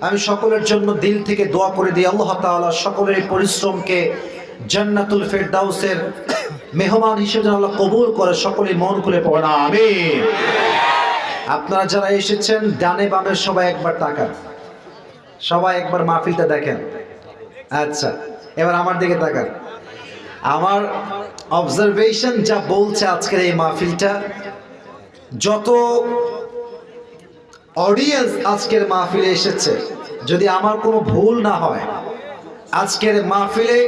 আমি সকলের জন্য দিল থেকে দোয়া করে দিই, আল্লাহ তাআলা সকলের পরিশ্রমকে জান্নাতুল ফেরদাউসের মেহমান হিসেবে যেন আল্লাহ কবুল করে। সকলেই মন খুলে পড়েন আমিন। আপনারা যারা এসেছেন ডানে বামে সবাই একবার তাকান, সবাই একবার মাহফিলটা দেখেন। আচ্ছা, এবার আমার দিকে তাকান। আমার অবজারভেশন যা বলছে আজকের এই মাহফিলটা, যত অডিয়েন্স আজকের মাহফিলে এসেছে, যদি আমার কোনো ভুল না হয়, আজকের মাহফিলে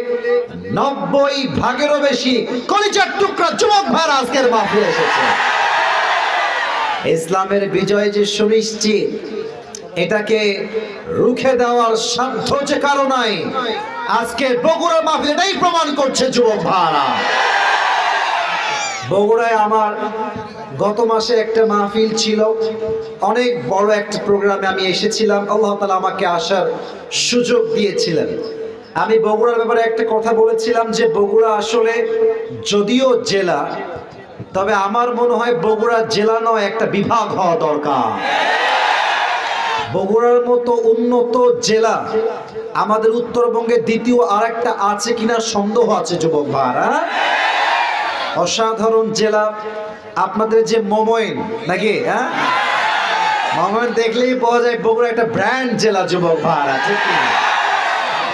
90% বেশি কলিজার টুকরা যুবক ভাইরা আজকের মাহফিলে এসেছে। ইসলামের বিজয় যে সুনিশ্চিত, এটাকে রুখে দেওয়ার সাধ্য যে কারো নাই, আজকে বগুড়া মাহফিল এটাই প্রমাণ করছে যুবক ভাইরা। বগুড়ায় আমার গত মাসে একটা মাহফিল ছিল, অনেক বড় একটা প্রোগ্রামে আমি এসেছিলাম। আল্লাহ তাআলা আমাকে আসার সুযোগ দিয়েছিলেন। আমি বগুড়ার ব্যাপারে একটা কথা বলেছিলাম যে বগুড়া আসলে যদিও জেলা, তবে আমার মনে হয় বগুড়া জেলা নয়, একটা বিভাগ হওয়া দরকার। বগুড়ার মতো উন্নত জেলা আমাদের উত্তরবঙ্গে দ্বিতীয় আর একটা আছে কিনা সন্দেহ আছে যুবক ভাইরা। অসাধারণ জেলা আপনাদের যে মমইন নাকি, হ্যাঁ মমইন দেখলেই পাওয়া যায় বগুড়া একটা ব্র্যান্ড জেলা যুবক ভাইরা, ঠিক না?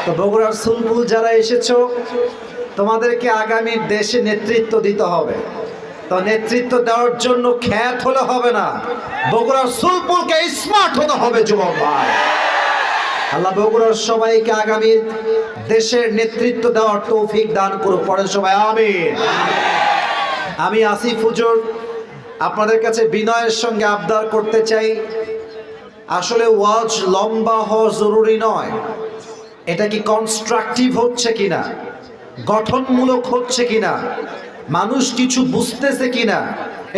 তো বগুড়ার সুলপুল যারা এসেছো, তোমাদেরকে আগামী দেশে নেতৃত্ব দিতে হবে। তো নেতৃত্ব দেওয়ার জন্য খ্যাত হলে হবে না, বগুড়ার সুলপুলকে স্মার্ট হতে হবে যুবক ভাই। আল্লাহ বগুড়ার সবাইকে আগামী দেশের নেতৃত্ব দেওয়ার তৌফিক দান করুক। পড়েন সবাই আমিন। আমি আসিফ হুজুর আপনাদের কাছে বিনয়ের সঙ্গে আবদার করতে চাই, আসলে ওয়াজ লম্বা হওয়া জরুরি নয়, এটা কি কনস্ট্রাকটিভ হচ্ছে কিনা, গঠনমূলক হচ্ছে কিনা, মানুষ কিছু বুঝতেছে কিনা,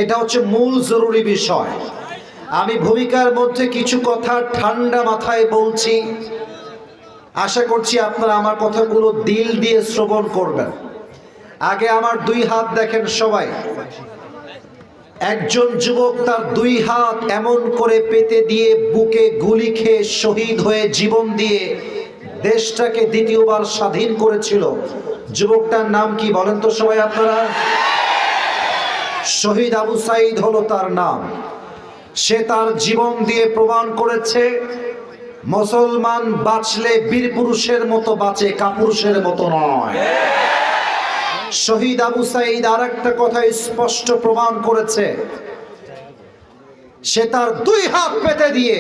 এটা হচ্ছে মূল জরুরি বিষয়। আমি ভূমিকার মধ্যে কিছু কথা ঠান্ডা মাথায় বলছি, আশা করছি আপনারা আমার কথাগুলো দিল দিয়ে শ্রবণ করবেন। আগে আমার দুই হাত দেখেন সবাই। একজন যুবক তার দুই হাত এমন করে পেতে দিয়ে বুকে গুলি খেয়ে শহীদ হয়ে জীবন দিয়ে দেশটাকে দ্বিতীয়বার স্বাধীন করেছিল। যুবকটার নাম কি বলেন তো সবাই আপনারা? শহীদ আবু সাঈদ হলো তার নাম। সে তার জীবন দিয়ে প্রমাণ করেছে মুসলমান বাঁচলে বীর পুরুষের মতো বাঁচে, কাপুরুষের মতো নয়। শহীদ আবু সাঈদ আর একটা কথা স্পষ্ট প্রমাণ করেছে, সে তার দুই হাত পেতে দিয়ে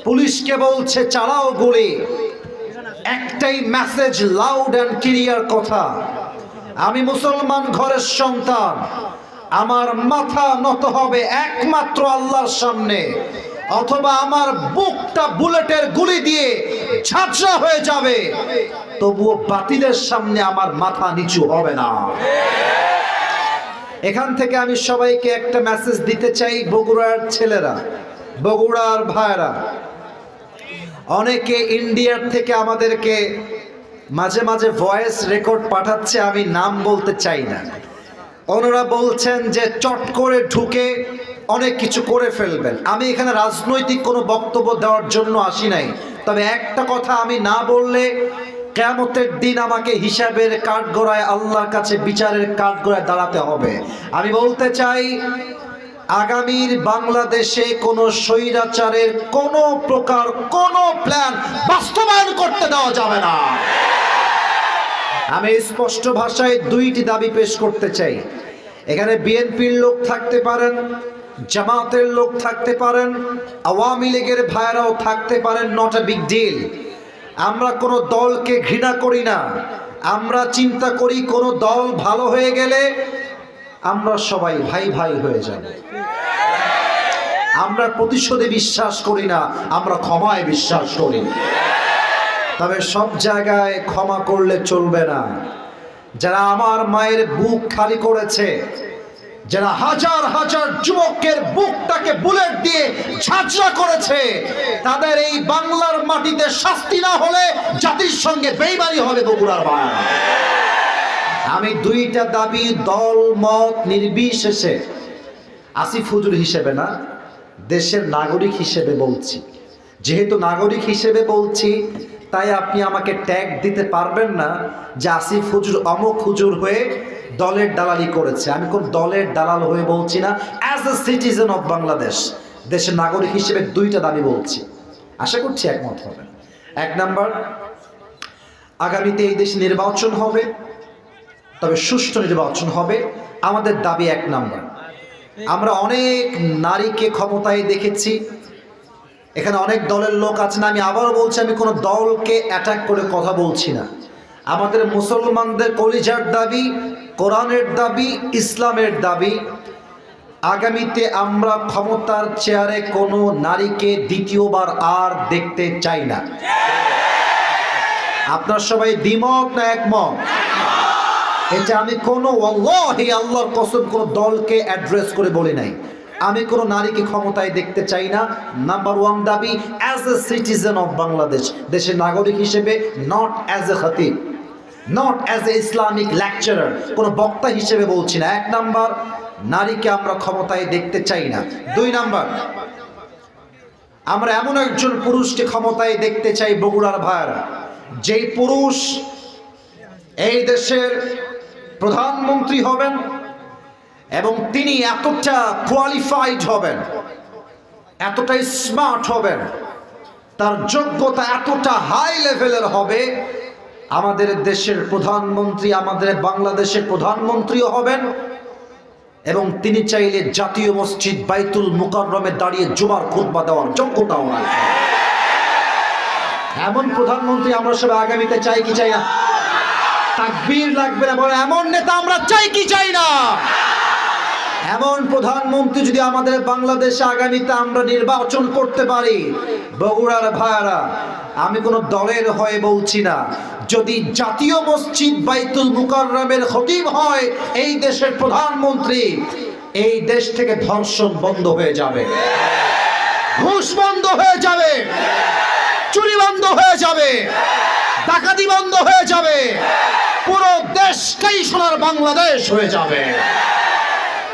পুলিশকে বলছে চালাও গুলি। একটাই মেসেজ, লাউড অ্যান্ড ক্লিয়ার কথা, আমি মুসলমান ঘরের সন্তান, আমার মাথা নত হবে একমাত্র আল্লাহর সামনে, অথবা আমার বুকটা বুলেটের গুলি দিয়ে ঝাঁঝরা হয়ে যাবে, তবুও বাতিলের সামনে আমার মাথা নিচু হবে না। এখান থেকে আমি সবাইকে একটা মেসেজ দিতে চাই, বগুড়ার ছেলেরা, বগুড়ার ভাইরা, অনেকে ইন্ডিয়ার থেকে আমাদেরকে মাঝে মাঝে ভয়েস রেকর্ড পাঠাচ্ছে, আমি নাম বলতে চাই না। ওনারা বলছেন যে চট করে ঢুকে অনেক কিছু করে ফেলবেন। আমি এখানে রাজনৈতিক কোনো বক্তব্য দেওয়ার জন্য আসি নাই, তবে একটা কথা আমি না বললে কিয়ামতের দিন আমাকে হিসাবের কাঠগড়ায়, আল্লাহর কাছে বিচারের কাঠগড়ায় দাঁড়াতে হবে। আমি বলতে চাই, আগামীর বাংলাদেশে কোনো স্বৈরাচারের কোনো প্রকার কোনো প্ল্যান বাস্তবায়ন করতে দেওয়া যাবে না। আমি স্পষ্ট ভাষায় দুইটি দাবি পেশ করতে চাই। এখানে বিএনপির লোক থাকতে পারেন, জামাতের লোক থাকতে পারেন, আওয়ামী লীগের ভাইরাও থাকতে পারেন, নট এ বিগ ডিল। আমরা কোনো দলকে ঘৃণা করি না, আমরা চিন্তা করি কোনো দল ভালো হয়ে গেলে আমরা সবাই ভাই ভাই হয়ে যাব। আমরা প্রতিশোধে বিশ্বাস করি না, আমরা ক্ষমায় বিশ্বাস করি। তবে সব জায়গায় ক্ষমা করলে চলবে না। যারা আমার মায়ের বুক খালি করেছে, যারা হাজার হাজার যুবকের বুকটাকে বুলেট দিয়ে ঝাঁঝরা করেছে, তাদের এই বাংলার মাটিতে শাস্তি না হলে জাতির সঙ্গে বেইমানি হবে বগুড়ার ভাই। আমি দুইটা দাবি দল মত নির্বিশেষে আসিফ হুজুর হিসেবে না, দেশের নাগরিক হিসেবে বলছি। যেহেতু নাগরিক হিসেবে বলছি, তাই আপনি আমাকে ট্যাগ দিতে পারবেন না যে আসিফ হুজুর অমুক হুজুর হয়ে দলের দালালি করেছে। আমি কোন দলের দালাল হয়ে বলছি না, as a citizen of Bangladesh, দেশের নাগরিক হিসেবে দুইটা দাবি বলছি, আশা করছি একমত হবেন। এক নাম্বার, আগামীতে এই দেশে নির্বাচন হবে, তবে সুষ্ঠু নির্বাচন হবে। আমাদের দাবি এক নাম্বার, আমরা অনেক নারীকে ক্ষমতায় দেখেছি, এখানে অনেক দলের লোক আছেন, আমি আবারও বলছি, আমি কোনো দলকে অ্যাটাক করে কথা বলছি না। আমাদের মুসলমানদের কলিজার দাবি, কোরআনের দাবি, ইসলামের দাবি, আগামীতে আমরা ক্ষমতার চেয়ারে কোনো নারীকে দ্বিতীয়বার আর দেখতে চাই না। আপনার সবাই দ্বিমত না একমত? এটা আমি কোনো ওয়াল্লাহি আল্লাহর কসম কোনো দলকে অ্যাড্রেস করে বলি নাই। আমি কোনো নারীকে ক্ষমতায় দেখতে চাই না। নাম্বার ওয়ান দাবি, as a citizen of Bangladesh, দেশের নাগরিক হিসেবে, নট অ্যাজ এ খতিব, not as a Islamic lecturer, কোনো বক্তা হিসেবে বলছি না। এক নাম্বার, নারীকে আমরা ক্ষমতায় দেখতে চাই না। দুই নাম্বার, আমরা এমন একজন পুরুষকে ক্ষমতায় দেখতে চাই বগুড়ার ভাইয়েরা, যেই পুরুষ এই দেশের প্রধানমন্ত্রী হবেন এবং তিনি এতটা কোয়ালিফাইড হবেন, এতটাই স্মার্ট হবেন, তার যোগ্যতা এতটা হাই লেভেলের হবে, আমাদের দেশের প্রধানমন্ত্রী, আমাদের বাংলাদেশের প্রধানমন্ত্রীও হবেন এবং তিনি চাইলে জাতীয় মসজিদ বাইতুল মুকাররমে দাঁড়িয়ে জুমার খুতবা দেওয়ার যোগ্যতাও রাখেন। এমন প্রধানমন্ত্রী আমরা সবাই আগামীতে চাই কি চাই না? তাকবীর লাগবে না, বলে এমন নেতা আমরা চাই কি চাই না? এমন প্রধানমন্ত্রী যদি আমাদের বাংলাদেশে আগামীতে আমরা নির্বাচন করতে পারি, বগুড়ার ভাইয়ারা, আমি কোনো দলের হয়ে বলছি না, যদি জাতীয় মসজিদ বাইতুল মুকাররমের খতিব হয় এই দেশের প্রধানমন্ত্রী, এই দেশ থেকে ধর্ষণ বন্ধ হয়ে যাবে, ঘুষ বন্ধ হয়ে যাবে, চুরি বন্ধ হয়ে যাবে, ডাকাতি বন্ধ হয়ে যাবে, পুরো দেশটাই সোনার বাংলাদেশ হয়ে যাবে।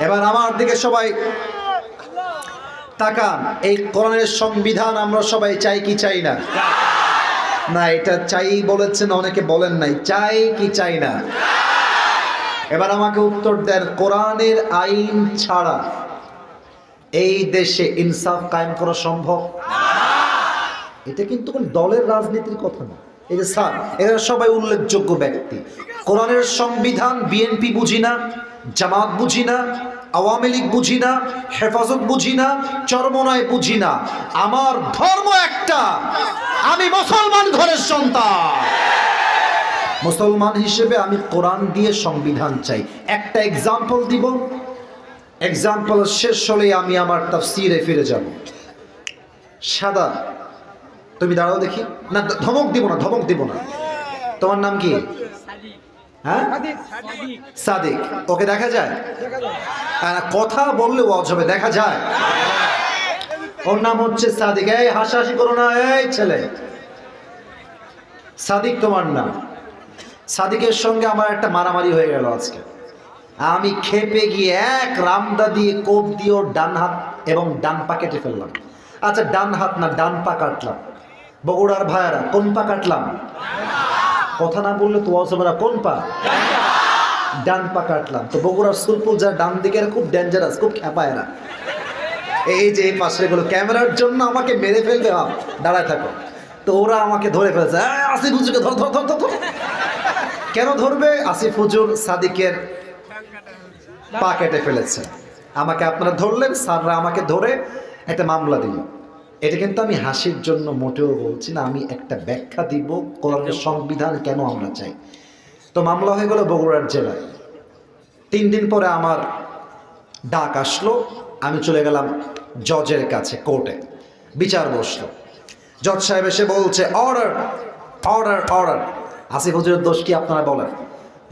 এবার আমার দিকে সবাই তাকান, এই কোরআনের সংবিধান আমরা সবাই চাই কি চাই না? না, এটা চাই বলেছেন অনেকে, বলেন নাই, চাই কি চাই না? এবার আমাকে উত্তর দেন, কোরআনের আইন ছাড়া এই দেশে ইনসাফ কায়েম করা সম্ভব? এটা কিন্তু কোন দলের রাজনীতির কথা না। এই যে স্যার, এরা সবাই উল্লেখযোগ্য ব্যক্তি। কোরআনের সংবিধান বিএনপি বুঝি না, জামাত বুঝি না, আওয়ামী লীগ বুঝি না, হেফাজত বুঝি না, চরমনায় বুঝি না। আমার ধর্ম একটা, আমি মুসলমান ঘরের সন্তান। মুসলমান হিসেবে আমি কোরআন দিয়ে সংবিধান চাই। একটা এক্সাম্পল দিব, এক্সাম্পল শেষ হলে আমি আমার তাফসীরে ফিরে যাব। সাদা, তুমি দাঁড়াও দেখি। না, ধমক দিব না, ধমক দিব না। তোমার নাম কি? হ্যাঁ, সাদিক। ওকে দেখা যায়? কথা বললে ওয়াজ হবে, দেখা যায়? ওর নাম হচ্ছে সাদিক। এই হাসাহাসি করো না, এই ছেলে। সাদিক তোমার নাম। সাদিকের সঙ্গে আমার একটা মারামারি হয়ে গেল আজকে। আমি খেপে গিয়ে এক রামদা দিয়ে কোপ দিয়ে ওর ডান হাত এবং ডান পা কেটে ফেললাম। আচ্ছা, ডান হাত না ডান পা কাটলাম। বগুড়ার ভাইয়ারা, কোন পা কাটলাম? কথা না বললে তো ওয়াজ হবে না। কোন পা? ডান পা কাটলাম। তো বগুড়ার সুলপুল যারা ডান দিকের খুব ডেঞ্জারাস, খুব খেপায়রা। এই যে এই পাশে গুলো ক্যামেরার জন্য আমাকে মেরে ফেলবে, দাঁড়ায় থাকো। তো ওরা আমাকে ধরে ফেলেছে, আসিফ হুজুরকে ধর ধর ধর ধর। কেন ধরবে? আসিফ হুজুর সাদিকের পা কেটে ফেলেছে। আমাকে আপনারা ধরলেন, স্যাররা আমাকে ধরে একটা মামলা দিল। এটা কিন্তু আমি হাসির জন্য মোটেও বলছি না, আমি একটা ব্যাখ্যা দিব কোরআনের সংবিধান কেন আমরা চাই। তো মামলা হয়ে গেল বগুড়ার জেলায়। 3 দিন পরে আমার ডাক আসলো, আমি চলে গেলাম জজের কাছে, কোর্টে বিচার বসলো। জজ সাহেব এসে বলছে, অর্ডার অর্ডার অর্ডার। আসিফ হুজুরের দোষ কি আপনারা বলেন?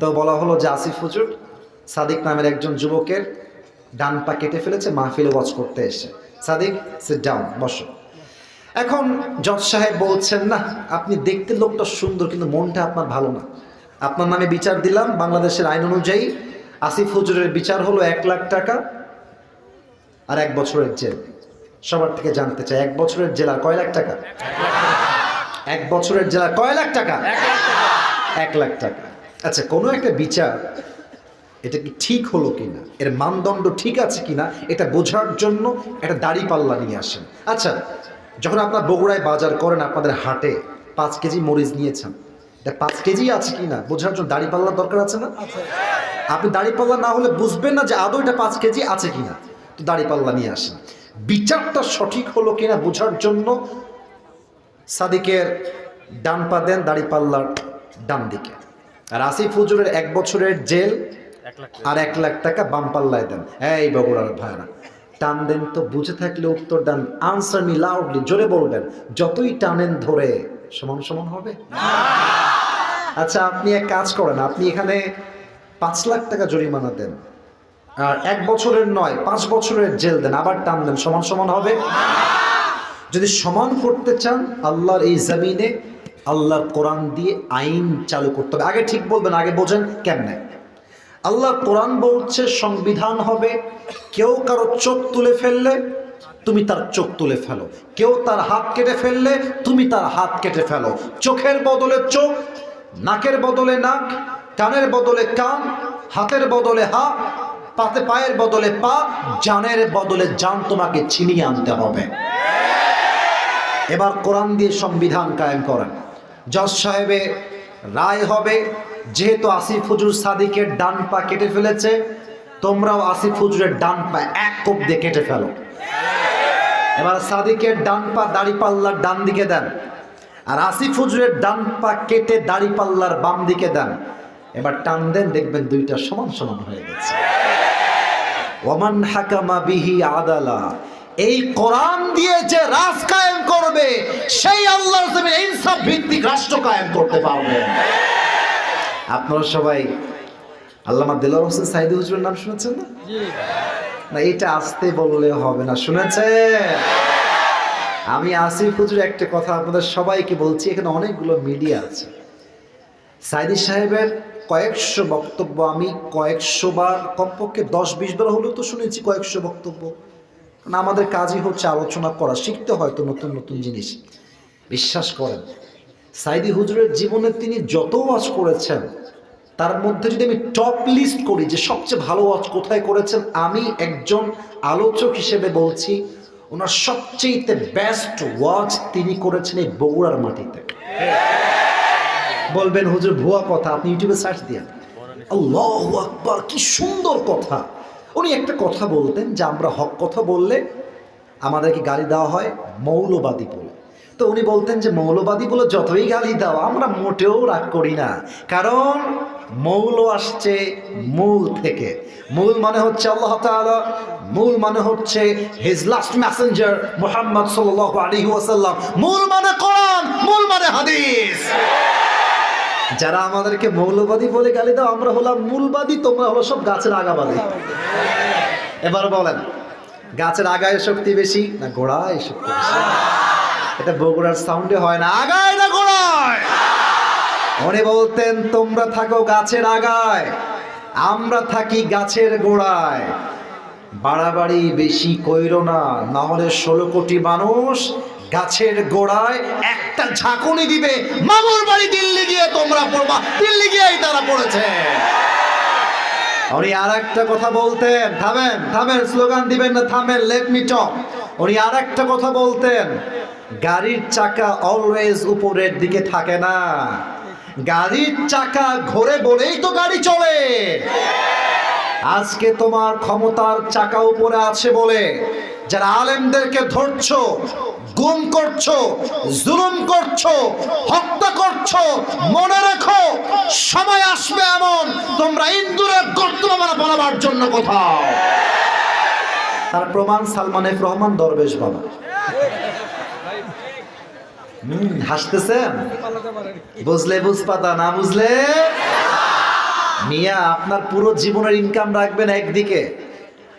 তো বলা হলো যে আসিফ হুজুর সাদিক নামের একজন যুবকের ডান পা কেটে ফেলেছে, মাহফিলে ওয়াজ করতে এসে। সাদিক, সিট ডাউন, বসো। এখন জজ সাহেব বলছেন, না আপনি দেখতে লোকটা সুন্দর কিন্তু মনটা আপনার ভালো না, আপনার নামে বিচার দিলাম। বাংলাদেশের আইন অনুযায়ী আসিফ হুজুরের বিচার হলো 1 লাখ টাকা আর 1 বছরের জেল। সবার থেকে জানতে চাই, 1 বছরের জেলা কয় লাখ টাকা? 1 বছরের জেলা কয় লাখ টাকা? 1 লাখ টাকা। আচ্ছা, কোনো একটা বিচার এটা কি ঠিক হলো কিনা, এর মানদণ্ড ঠিক আছে কিনা, এটা বোঝার জন্য একটা দাড়িপাল্লা নিয়ে আসেন। আচ্ছা, যখন আপনার বগুড়ায় বাজার করেন, আপনাদের হাটে 5 কেজি মরিচ নিয়েছেন, এটা 5 কেজি আছে কিনা বোঝার জন্য দাড়িপাল্লার দরকার আছে না? আপনি দাড়িপাল্লা না হলে বুঝবেন না যে আদৌ এটা 5 কেজি আছে কিনা। তো দাড়িপাল্লা নিয়ে আসেন, বিচারটা সঠিক হলো কিনা বোঝার জন্য সাদিকের ডান পা দেন দাড়িপাল্লার ডান দিকে, আর আসিফ হুজুরের 1 বছরের জেল আর 1 লাখ টাকা বাম পাল্লায় দেন। এই বগুড়ার ভাইরা, টান দেন তো, বুঝে থাকলে উত্তর দেন, আনসার মি লাউডলি, জোরে বলবেন। যতই টানেন ধরে সমান সমান হবে? আচ্ছা, আপনি এক কাজ করেন, আপনি এখানে 5 লাখ টাকা জরিমানা দেন, আর 1 বছরের নয় 5 বছরের জেল দেন, আবার টান দেন, সমান সমান হবে? যদি সমান করতে চান, আল্লাহর এই জমিনে আল্লাহর কোরআন দিয়ে আইন চালু করতে হবে। আগে ঠিক বলবেন, আগে বোঝেন কেমনে। আল্লাহ কোরআন বলছে সংবিধান হবে, কেউ কারো চোখ তুলে ফেললে তুমি তার চোখ তুলে ফেলো, কেউ তার হাত কেটে ফেললে তুমি তার হাত কেটে ফেলো। চোখের বদলে চোখ, নাকের বদলে নাক, কানের বদলে কান, হাতের বদলে হাত, পায়ের বদলে পা, জানের বদলে জান তোমাকে ছিনিয়ে আনতে হবে। এবার কোরআন দিয়ে সংবিধান কায়েম করেন। জজ সাহেবে রায় হবে, যেহেতু আসিফ হুজুর সাদিকের ডান পা কেটে ফেলেছে, তোমরাও আসিফ হুজুরের ডান পা 1 কোপ দিয়ে কেটে ফেলো। এবার সাদিকের ডান পা দাড়িপাল্লার ডান দিকে দেন, আর আসিফ হুজুরের ডান পা কেটে দাড়িপাল্লার বাম দিকে দেন। এবার টান দেন, দেখবেন দুইটা সমান সমান হয়ে গেছে। ওয়ামান হাকামা বিহি আদালা, এই কোরআন দিয়ে যে রাজ কায়েম করবে, সেই আল্লাহর জমিনে ইনসাফ ভিত্তিক রাষ্ট্র কায়েম করতে পারবে। আপনারা সবাই আল্লামা দেলোয়ার হোসেন সাইদি হুজুরের নাম শুনেছেন না? না, এটা আসতে বললে হবে না, শুনেছেন? আমি আসিফ হুজুর একটা কথা আপনাদের সবাইকে বলছি, এখানে অনেকগুলো মিডিয়া আছে। সাইদি সাহেবের কয়েকশো বক্তব্য আমি কয়েকশো বার, কমপক্ষে 10-20 বার হলেও তো শুনেছি কয়েকশো বক্তব্য। কারণ আমাদের কাজই হচ্ছে আলোচনা করা, শিখতে হয়তো নতুন নতুন জিনিস। বিশ্বাস করেন, সাইদি হুজুরের জীবনে তিনি যত ওয়াজ করেছেন, তার মধ্যে যদি আমি টপ লিস্ট করি যে সবচেয়ে ভালো ওয়াজ কোথায় করেছেন, আমি একজন আলোচক হিসেবে বলছি, ওনার সবচেয়ে বেস্ট ওয়াজ তিনি করেছেন এই বগুড়ার মাটিতে। বলবেন হুজুর ভুয়া কথা, আপনি ইউটিউবে সার্চ দিন, আল্লাহু আকবার, কি সুন্দর কথা। উনি একটা কথা বলতেন যে আমরা হক কথা বললে আমাদেরকে গালি দেওয়া হয় মৌলবাদী বলে। তো উনি বলতেন যে মৌলবাদী বলে যতই গালি দাও আমরা মোটেও রাগ করি না, কারণ মৌল আসছে মূল থেকে। মূল মানে হচ্ছে আল্লাহ তাআলা, মূল মানে হচ্ছে হিজ লাস্ট মেসেঞ্জার মুহাম্মদ সাল্লাল্লাহু আলাইহি ওয়াসাল্লাম, মূল মানে কোরআন, মূল মানে হাদিস। যারা আমাদেরকে মৌলবাদী বলে গালি দাও, আমরা হলাম মূলবাদী, তোমরা হলো সব গাছের আগাবাদী। এবার বলেন, গাছের আগায় শক্তি বেশি না গোড়ায় শক্তি বেশি? এটা বগুড়ার সাউন্ডে হয় না, আগায় না গোড়ায়। উনি বলতেন তোমরা থাকো গাছের আগায়, আমরা থাকি গাছের গোড়ায়। বাড়াবাড়ি বেশি কইরো না, না হলে 16 কোটি মানুষ গাছের গোড়ায় একটা ঝাঁকুনি দিবে, মামুর বাড়ি দিল্লি গিয়ে তোমরা পড়বা, দিল্লি গিয়েই তারা পড়েছে। উনি আর একটা কথা বলতেন, থামেন থামেন, স্লোগান দিবেন না, থামেন, লেট মি টক। উনি আর একটা কথা বলতেন, গাড়ির চাকা অলওয়েজ উপরের দিকে থাকে না, গাড়ির চাকা ঘোরে বলেই তো গাড়ি চলে। আজকে তোমার ক্ষমতার চাকা উপরে আছে বলে যারা আলেমদেরকে ধরছো, গুম করছো, জুলুম করছো, হত্যা করছো, মনে রেখো সময় আসবে এমন তোমরা ইন্দুরের গর্ত বানাবার জন্য কোথাও। তার প্রমাণ সালমান এফ রহমান দরবেশ বাবা। হাসতেছেন, বুঝলে বুঝপাতা, না বুঝলে মিয়া আপনার পুরো জীবনের ইনকাম রাখবেন একদিকে,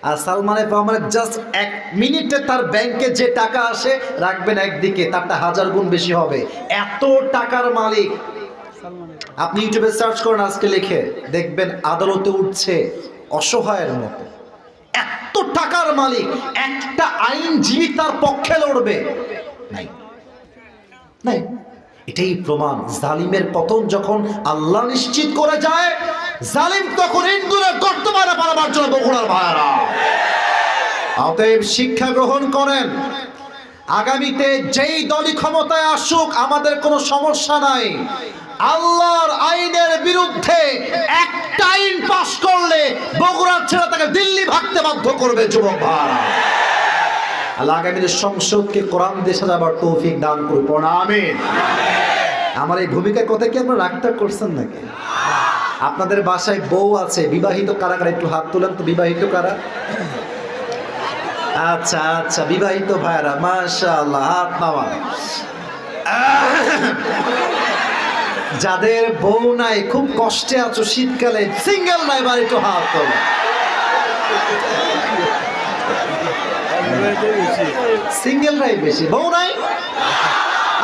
আর সালমান এফ রহমানের জাস্ট 1 মিনিটে তার ব্যাংকে যে টাকা আসে রাখবেন একদিকে, তারটা 1000 গুণ বেশি হবে। এত টাকার মালিক। আপনি ইউটিউবে সার্চ করেন আজকে, লিখে দেখবেন আদালতে উঠছে অসহায়ের মতো। এত টাকার মালিক, একটা আইনজীবী তার পক্ষে লড়বে নাই, নাই। এটাই প্রমাণ, জালিমের পতন যখন আল্লাহ নিশ্চিত করে যায়, জালিম তখন ইন্দুরের গর্ত মারা পালাবার জন্য বগুড়ার ভাইরা। অতএব শিক্ষা গ্রহণ করেন, আগামীতে যেই দলই ক্ষমতায় আসুক আমাদের কোনো সমস্যা নাই। আল্লাহর আইনের বিরুদ্ধে একটা আইন পাশ করলে বগুড়ার ছেলে তাকে দিল্লি ভাগতে বাধ্য করবে যুবক ভাইরা। আল্লাহ আগামীর সংসদকে কোরআন দিয়ে সাজাবার তৌফিক দান করুন, আমিন। আমার এই ভূমিকার কথা কি আপনারা রাগটা করছেন নাকি? আপনাদের বাসায় বউ আছে, বিবাহিত কারা কারা একটু হাত তোলেন তো, বিবাহিত কারা? আচ্ছা আচ্ছা, বিবাহিত ভাইরা মাশাআল্লাহ, হাত নামান। যাদের বউ নাই, খুব কষ্টে আছো শীতকালে, সিঙ্গেল নাই, বা একটু হাত তোলো। সিঙ্গেলরাই বেশি, বউ নাই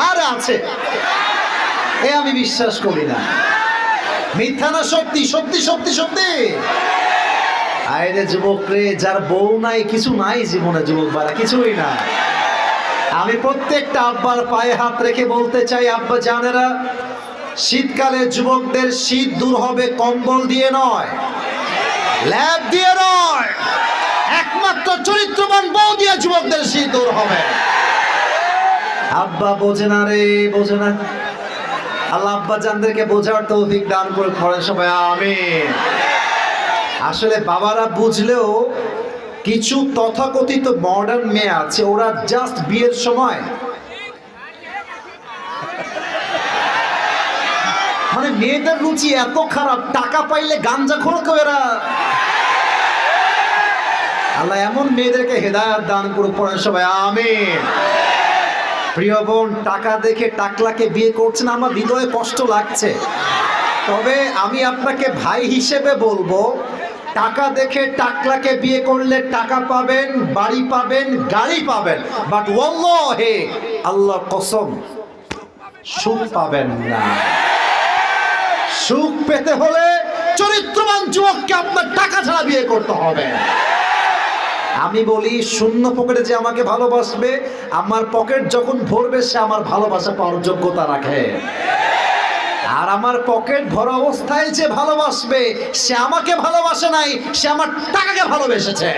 আর আছে, এ আমি বিশ্বাস করি না। মিথ্যা না সত্যি? সত্যি সত্যি সত্যি। আরে যুবক রে, যার বউ নাই, কিছু নাই জীবনে যুবক বারা, কিছুই না। আমি প্রত্যেকটা আব্বার পায়ে হাত রেখে বলতে চাই, আব্বা জানেরা, শীতকালে যুবকদের শীত দূর হবে কম্বল দিয়ে নয়, ল্যাব দিয়ে নয়, একমাত্র চরিত্রবান বউ দিয়ে যুবকদের শীত দূর হবে। আব্বা বোঝে না রে, বোঝে না। আল্লাহ আব্বা জানদেরকে বোঝার তৌফিক দান করে, পড়েন সবাই আমিন। আসলে বাবারা বুঝলেও কিছু তথাকথিত মডার্ন মেয়ে আছে, ওরা জাস্ট বিয়ের সময় মানে মেয়েদের রুচি এত খারাপ, টাকা পাইলে গাঞ্জা খোরকে এরা। আল্লাহ এমন মেয়েদেরকে হেদায়েত দান করুন, পড়েন সবাই আমিন। প্রিয় বোন, টাকা দেখে টাকলাকে বিয়ে করছেন, আমার হৃদয়ে কষ্ট লাগছে। তবে আমি আপনাকে ভাই হিসেবে বলবো, টাকা দেখে টাকলাকে বিয়ে করলে টাকা পাবেন, বাড়ি পাবেন, গাড়ি পাবেন, বাট ওয়াল্লাহি আল্লাহর কসম সুখ পাবেন না। সুখ পেতে হলে চরিত্রবান যুবককে আপনার টাকা ছাড়া বিয়ে করতে হবে। আমি বলি, শূন্য পকেটে যে আমাকে ভালোবাসবে, আমার পকেট যখন ভরবে সে আমার ভালোবাসা পাওয়ার যোগ্যতা রাখে। আর আমার পকেট ভরা অবস্থায় যে ভালোবাসবে, সে আমাকে ভালোবাসে নাই, সে আমার টাকাকে ভালোবেসেছে।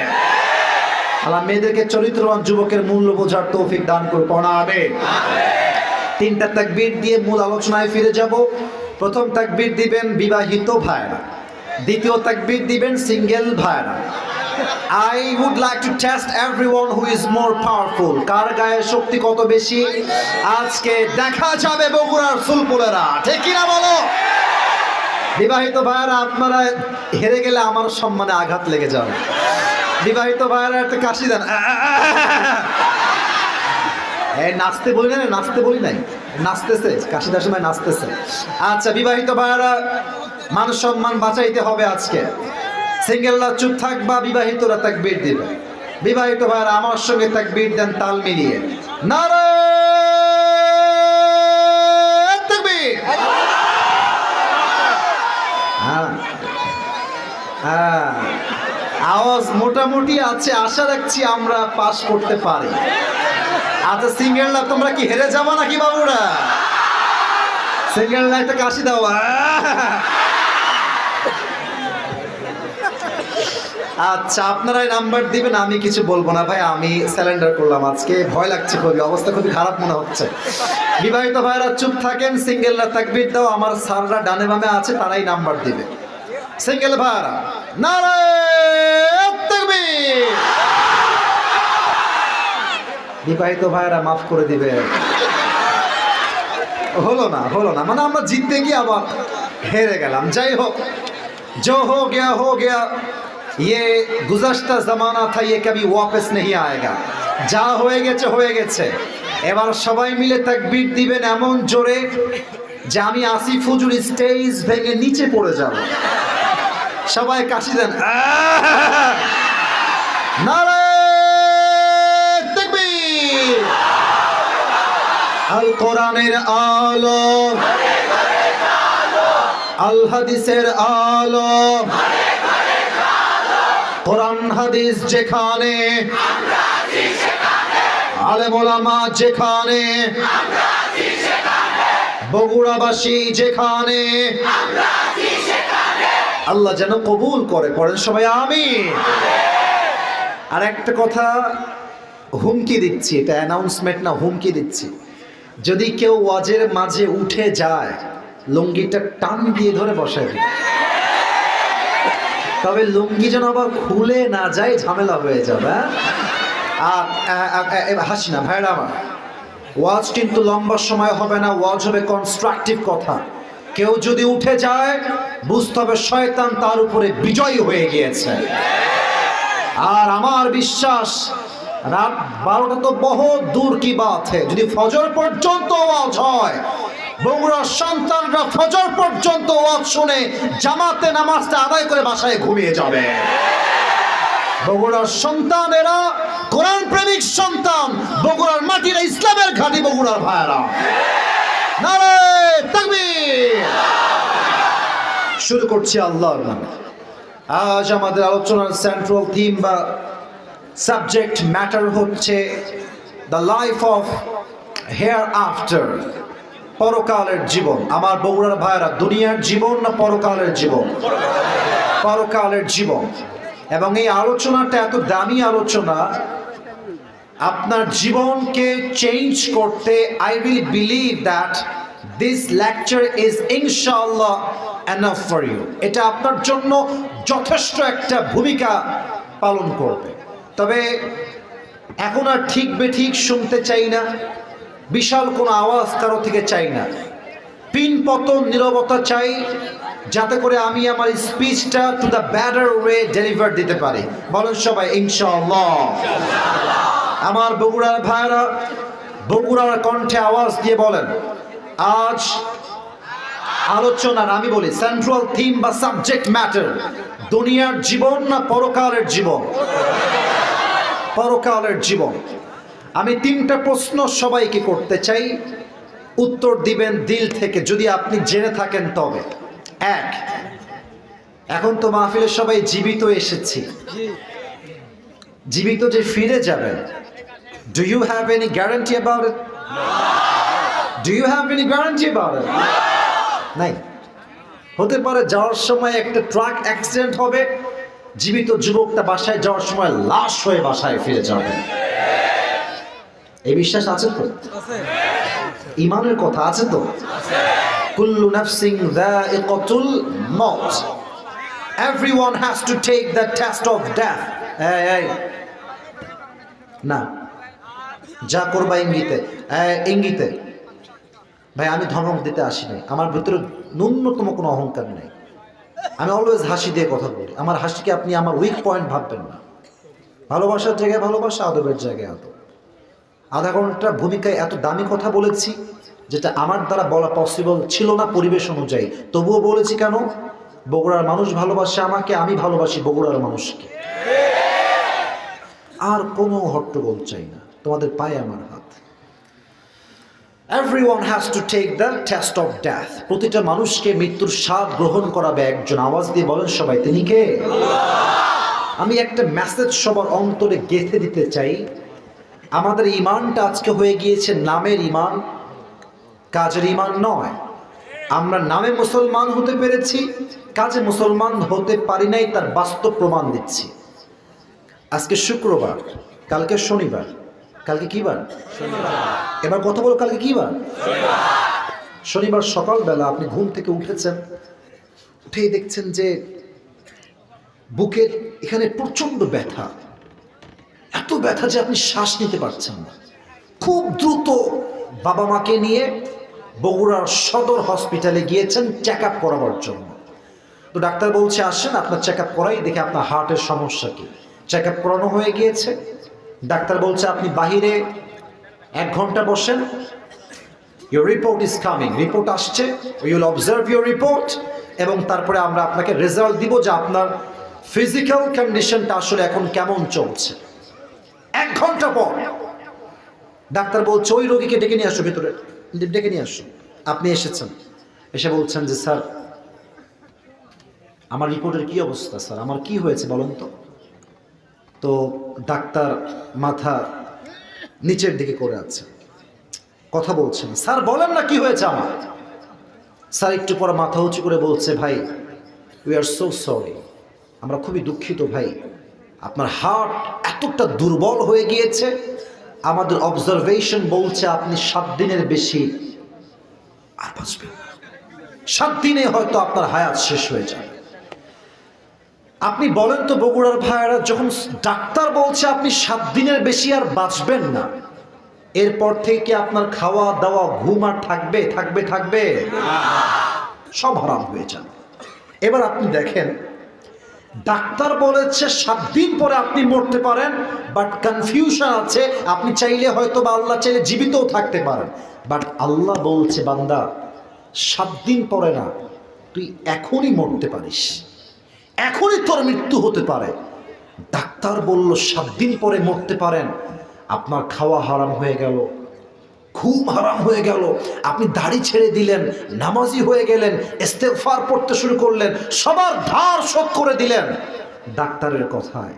আল্লাহ মেয়েদেরকে চরিত্রবান যুবকের মূল্য বোঝার তৌফিক দান করুন, আমিন। তিনটা তাকবীর দিয়ে মূল আলোচনায় ফিরে যাব। প্রথম তাকবীর দিবেন বিবাহিত ভাইরা, দ্বিতীয় তাকবীর দিবেন সিঙ্গেল ভাইরা। I would like to test everyone who is more powerful. কার গায়ে শক্তি কত বেশি আজকে দেখা যাবে বগুড়ার সুলপুলেরা, ঠিক কি না বলো? বিবাহিত ভাইরা আপনারা হেরে গেলে আমার সম্মানে আঘাত লেগে যাবে। বিবাহিত ভাইরা একটা কাশি দেন। এই নাচতে বলি না, নাচতে বলি নাই, নাচতেছে, কাশি দেওয়ার সময় নাচতেছে। আচ্ছা বিবাহিত ভাইরা, মান সম্মান বাঁচাইতে হবে আজকে। সিঙ্গেলরা চুপ থাকবা, বিবাহিতরা তাকবীর দিবে। বিবাহিত ভাইরা আমার সঙ্গে তাকবীর দেন তাল মিলিয়ে। নারে তাকবীর। হ্যাঁ হ্যাঁ, আওয়াজ মোটামুটি আছে, আশা রাখছি আমরা পাস করতে পারি। আচ্ছা সিঙ্গেলরা তোমরা কি হেরে যাবো নাকি বাবুরা? সিঙ্গেলরা একটা কাশি দাও। আচ্ছা আপনারাই নাম্বার দিবেন, আমি কিছু বলবো না ভাই, আমি স্যালেন্ডার করলাম আজকে, ভয় লাগছে খুবই, অবস্থা খুবই খারাপ মনে হচ্ছে। বিবাহিত ভাইরা চুপ থাকেন, সিঙ্গেলরা তাকবীর দাও, আমার স্যাররা ডানে বামে আছে, তারাই নাম্বার দিবে। সিঙ্গেল ভাইরা নারে তাকবীর। বিবাহিত ভাইরা মাফ করে দিবে। হলো না, হলো না, মানে আমরা জিততে গিয়ে আবার হেরে গেলাম। যাই হোক, जो हो गया, ये गुज़श्ता ज़माना था, ये कभी वापस नहीं आएगा। যা হয়ে গেছে হয়ে গেছে। এবার সবাই মিলে তাকবীর দিবেন এমন জোরে যে আমি আসিফ হুজুর স্টেজ ভেঙে নিচে পড়ে যাব। সবাই কাশি দেন। নারে তাকবীর। আল কোরআনের আলো, আল হাদিসের আলো, কোরআন হাদিস যেখানে, আলেম ওলামা যেখানে, বগুড়াবাসী যেখানে, আল্লাহ যেন কবুল করে। পড়েন সবাই আমিন। আর একটা কথা হুমকি দিচ্ছি, এটা অ্যানাউন্সমেন্ট না, হুমকি দিচ্ছি, যদি কেউ ওয়াজের মাঝে উঠে যায় লুঙ্গিটা টান দিয়ে ধরে বসায় দিই, তবে লুঙ্গি যেন আবার খুলে না যায়, ঝামেলা হয়ে যাবে। আর হাসি না ভাইরা আমার, ওয়াজ কিন্তু লম্বা সময় হবে না, ওয়াজ হবে কনস্ট্রাকটিভ কথা। কেউ যদি উঠে যায় বুঝতে হবে শয়তান তার উপরে বিজয়ী হয়ে গিয়েছে। আর আমার বিশ্বাস রাত 12টা তো বহুত দূর কি বাত है, যদি ফজর পর্যন্ত ওয়াজ হয়, বগুড়ার সন্তানরা ফজর পর্যন্ত ওয়াজ শুনে জামাতে নামাজটা আদায় করে বাসায় ঘুমিয়ে যাবে। বগুড়ার সন্তানেরা কোরআন প্রেমিক সন্তান, বগুড়ার মাটির ইসলামের ঘাঁটি বগুড়ার ভাইয়েরা। নারে তাকবীর। শুরু করছি আল্লাহর নামে। আজ আমাদের আলোচনার সেন্ট্রাল থিম বা সাবজেক্ট ম্যাটার হচ্ছে the life of hair after, পরকালের জীবন। আমার বগুড়ার ভাইয়েরা, দুনিয়ার জীবন না পরকালের জীবন? পরকালের জীবন। এবং এই আলোচনাটা এত দামি আলোচনা, আপনার জীবনকে চেঞ্জ করতে I really believe that this lecture is ইনশাআল্লাহ এনাফ ফর ইউ। এটা আপনার জন্য যথেষ্ট একটা ভূমিকা পালন করবে। তবে এখন আর ঠিক বেঠিক শুনতে চাই না, বিশাল কোনো আওয়াজ কারো থেকে চাই না, পিন পতন নীরবতা চাই, যাতে করে আমি আমার স্পিচটা to the better way deliver দিতে পারি। বলেন সবাই ইনশাআল্লাহ। আমার বগুড়ার ভাইরা, বগুড়ার কণ্ঠে আওয়াজ দিয়ে বলেন, আজ আলোচনার আমি বলি সেন্ট্রাল থিম বা সাবজেক্ট ম্যাটার, দুনিয়ার জীবন না পরকালের জীবন? পরকালের জীবন। আমি 3টা প্রশ্ন সবাইকে করতে চাই, উত্তর দিবেন দিল থেকে, যদি আপনি জেনে থাকেন তবে। 1, এখন তো মাহফিলে সবাই জীবিত এসেছি, জীবিত যে ফিরে যাবেন, do you have any guarantee about it? Do you have any guarantee about it? নাই। হতে পারে যাওয়ার সময় একটা ট্রাক অ্যাক্সিডেন্ট হবে, জীবিত যুবকটা বাসায় যাওয়ার সময় লাশ হয়ে বাসায় ফিরে যাবে। এই বিশ্বাস আছে তো? ইমানের কথা আছে তো? কুল্লু নাফসিন যায়িকাতুল মাউত, everyone has to take the test of death. এই না, যা করবা ইঙ্গিতে, ইঙ্গিতে। ভাই আমি ধমক দিতে আসি নাই, আমার ভিতরে ন্যূনতম কোনো অহংকার নেই। আমি অলওয়েজ হাসি দিয়ে কথা বলি। আমার হাসিকে আপনি আমার উইক পয়েন্ট ভাববেন না। ভালোবাসার জায়গায় ভালোবাসা, আদবের জায়গায় আদব। আধা ঘন্টা ভূমিকায় এত দামি কথা বলেছি যেটা আমার দ্বারা বলা পসিবল ছিল না পরিবেশ অনুযায়ী, তবুও বলেছি। কেন? বগুড়ার মানুষ ভালোবাসে আমাকে, আমি ভালোবাসি বগুড়ার মানুষকে। আর কোনো হট্টগোল চাই না, তোমাদের পায়ে আমার হাত। Everyone has to take the test of death. প্রতিটা মানুষকে মৃত্যুর স্বাদ গ্রহণ করাবে একজন। আওয়াজ দিয়ে বলেন সবাই, তিনি কে? আমি একটা মেসেজ সবার অন্তরে গেঁথে দিতে চাই। আমাদের ইমানটা আজকে হয়ে গিয়েছে নামের ইমান, কাজের ইমান নয়। আমরা নামে মুসলমান হতে পেরেছি, কাজে মুসলমান হতে পারি নাই, তার বাস্তব প্রমাণ দিচ্ছি। আজকে শুক্রবার, কালকে শনিবার। কালকে কি বার? এবার কথা বলো, কালকে কি বার? শনিবার সকালবেলা আপনি ঘুম থেকে উঠেছেন, উঠেই দেখছেন যে বুকের এখানে প্রচন্ড ব্যথা, এত ব্যথা যে আপনি শ্বাস নিতে পারছেন না। খুব দ্রুত বাবা মাকে নিয়ে বগুড়ার সদর হসপিটালে গিয়েছেন চেক আপ করাবার জন্য। তো ডাক্তার বলছে আসেন আপনার চেক আপ করাই, দেখে আপনার হার্টের সমস্যা কি। চেক আপ করানো হয়ে গিয়েছে। ডাক্তার বলছে আপনি বাহিরে 1 ঘন্টা বসেন, your report is coming. Report আসছে, ইউল অবজার্ভ ইউর রিপোর্ট, এবং তারপরে আমরা আপনাকে রেজাল্ট দিব যে আপনার ফিজিক্যাল কন্ডিশনটা আসলে এখন কেমন চলছে। 1 ঘন্টা পর ডাক্তার বলছে ওই রোগীকে ডেকে নিয়ে আসো, ভিতরে ডেকে নিয়ে আসো। আপনি এসেছেন, এসে বলছেন যে স্যার আমার রিপোর্টের কি অবস্থা, স্যার আমার কি হয়েছে বলুন তো। তো ডাক্তার মাথা নিচের দিকে করে আছে, কথা বলছেন। স্যার বলেন না কি হয়েছে আমার। স্যার একটু পরে মাথা উঁচু করে বলছে, ভাই উই আর সো সরি, আমরা খুবই দুঃখিত ভাই, আপনার হার্ট এতটা দুর্বল হয়ে গিয়েছে, আমাদের অবজারভেশন বলছে আপনি 7 দিনের বেশি আর বাঁচবেন না, 7 দিনে হয়তো আপনার হায়াত শেষ হয়ে যাবে। আপনি বলেন তো বগুড়ার ভাইয়েরা, যখন ডাক্তার বলছে আপনি 7 দিনের বেশি আর বাঁচবেন না, এরপর থেকে আপনার খাওয়া দাওয়া ঘুম আর থাকবে থাকবে থাকবে সব হারাম হয়ে যাবে। এবার আপনি দেখেন, ডাক্তার বলেছে 7 দিন পরে আপনি মরতে পারেন, বাট কনফিউশন আছে, আপনি চাইলে হয়তো বা আল্লাহ চাইলে জীবিতও থাকতে পারেন, বাট আল্লাহ বলছে বান্দা 7 দিন পরে না, তুই এখনই মরতে পারিস, এখনই তোর মৃত্যু হতে পারে। ডাক্তার বলল 7 দিন পরে মরতে পারেন, আপনার খাওয়া হারাম হয়ে গেল, ঘুম হারাম হয়ে গেল, আপনি দাড়ি ছেড়ে দিলেন, নামাজি হয়ে গেলেন, ইস্তেগফার পড়তে শুরু করলেন, সবার ধার শোধ করে দিলেন ডাক্তারের কথায়,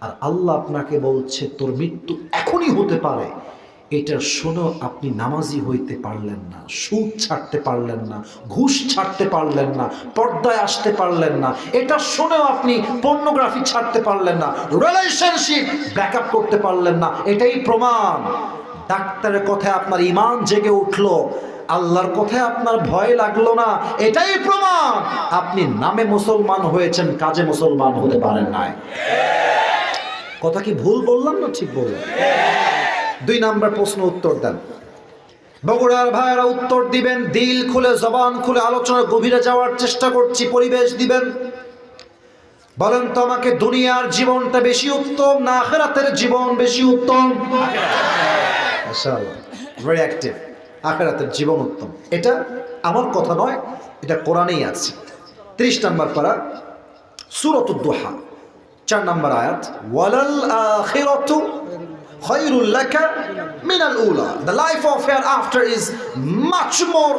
আর আল্লাহ আপনাকে বলছে তোর মৃত্যু এখনই হতে পারে। এটা শুনেও আপনি নামাজি হইতে পারলেন না, সুদ ছাড়তে পারলেন না, ঘুষ ছাড়তে পারলেন না, পর্দায় আসতে পারলেন না, এটা শুনেও আপনি পর্নোগ্রাফি ছাড়তে পারলেন না, রিলেশনশিপ ব্রেকআপ করতে পারলেন না। এটাই প্রমাণ ডাক্তারের কথায় আপনার ঈমান জেগে উঠলো, আল্লাহর কথায় আপনার ভয় লাগলো না। এটাই প্রমাণ আপনি নামে মুসলমান হয়েছেন, কাজে মুসলমান হতে পারেন নাই। কথা কি ভুল বললাম না ঠিক বললাম? 2 নাম্বার প্রশ্ন উত্তর দেন। বগুড়ার ভাইয়েরা উত্তর দিবেন, দিল খুলে জবান খুলে আলোচনার গভীরে যাওয়ার চেষ্টা করছি, পরিবেশ দিবেন। বলেন তো আমাকে, দুনিয়ার জীবনটা বেশি উত্তম না আখিরাতের জীবন বেশি উত্তম? মাশাআল্লাহ, ভেরি অ্যাক্টিভ। আখিরাতের জীবন উত্তম, এটা আমার কথা নয়, এটা কোরআনেই আছে। 30 নাম্বার পারা, সূরাতুদ দুহা, 4 নাম্বার আয়াত, ওয়ালাল আখিরাতু খায়রুল লাকা মিনাল উলা, the life of hereafter is much more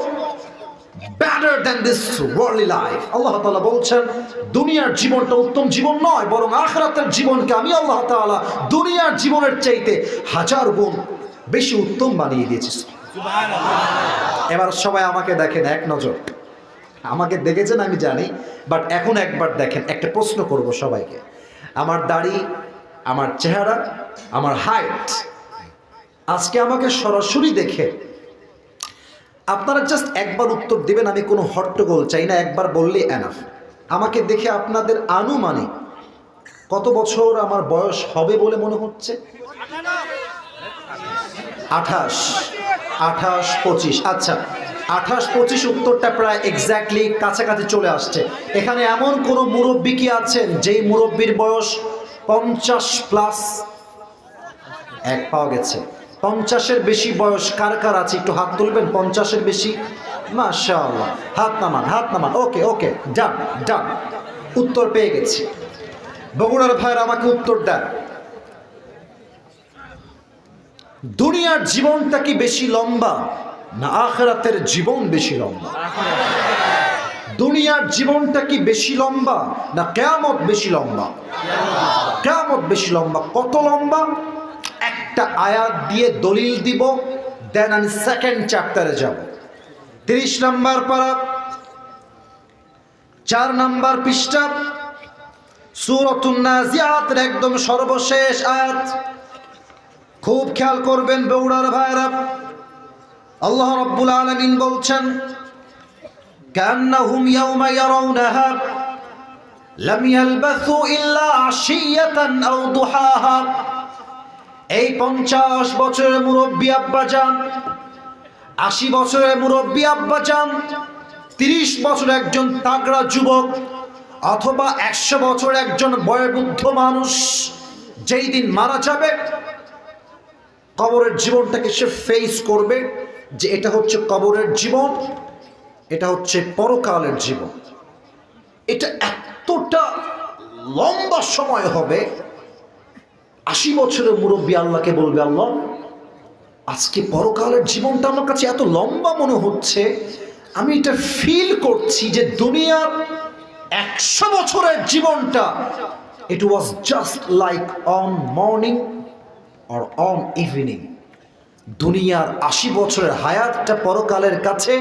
better than this worldly life. আল্লাহ তাআলা বলছেন দুনিয়ার জীবনটা উত্তম জীবন নয়, বরং আখিরাতের জীবনকে আমি আল্লাহ তাআলা দুনিয়ার জীবনের চাইতে 1000 গুণ বেশি উত্তম বানিয়ে দিয়েছি। সুবহানাল্লাহ। এবার সবাই আমাকে দেখেন এক নজর, আমাকে দেখেছেন আমি জানি, বাট এখন একবার দেখেন। একটা প্রশ্ন করব সবাইকে, আমার দাড়ি, আমার চেহারা, আমার হাইট, আজকে আমাকে সরাসরি দেখে আপনারা জাস্ট একবার উত্তর দিবেন, আমি কোনো হট্টগোল চাই না, একবার বললেই এনাফ। আমাকে দেখে আপনাদের আনুমানিক কত বছর আমার বয়স হবে বলে মনে হচ্ছে? 28, 25। আচ্ছা, 28-25 উত্তরটা প্রায় এক্স্যাক্টলি কাছাকাছি চলে আসছে। এখানে এমন কোনো মুরব্বী কি আছেন যেই মুরব্বীর বয়স 50+? এক পাওয়া গেছে। 50-এর বেশি বয়স কার কার আছে একটু হাত তুলবেন? 50-এর বেশি, মাশাআল্লাহ, হাত নামান, হাত নামান। ওকে ওকে, ডান ডান, উত্তর পেয়ে গেছি। বগুড়ার ভাইয়ের আমাকে উত্তর দেন, দুনিয়ার জীবনটা কি বেশি লম্বা না আখিরাতের জীবন বেশি লম্বা? দুনিয়ার জীবনটা কি বেশি লম্বা না কিয়ামত বেশি লম্বা? কিয়ামত বেশি লম্বা। কত লম্বা? একটা আয়াত দিয়ে দলিল দিব, দেন আমি সেকেন্ড চ্যাপ্টারে যাব। 30 নাম্বার পারা, 4 নাম্বার পৃষ্ঠা, সূরাতুন নাজিআতের একদম সর্বশেষ আয়াত। খুব খেয়াল করবেন বগুড়ার ভাইরা, আল্লাহ রাব্বুল আলামিন বলছেন, কান্নাহুম ইয়াওমা ইয়ারাউনাহা লাম ইয়ালবাসু ইল্লা আশিয়াতান আও দুহাহা। এই 50 বছরের মুরব্বী আব্বাজান, 80 বছরের মুরব্বী আব্বাজান, 30 বছর একজন তাগড়া যুবক, অথবা 100 বছর একজন বয়োবৃদ্ধ মানুষ যেই দিন মারা যাবে, কবরের জীবনটাকে সে ফেস করবে যে এটা হচ্ছে কবরের জীবন, এটা হচ্ছে পরকালের জীবন। এটা এতটা লম্বা সময় হবে, 80 বছরের মুরব্বী আল্লাহকে বলবে, আল্লাহ আজকে পরকালের জীবনটা আমার কাছে এত লম্বা মনে হচ্ছে, আমি এটা ফিল করছি যে দুনিয়ার 100 বছরের জীবনটা It was just like on morning or on evening. দুনিয়ার ৮০ বছরের হায়াতটা পরকালের কাছে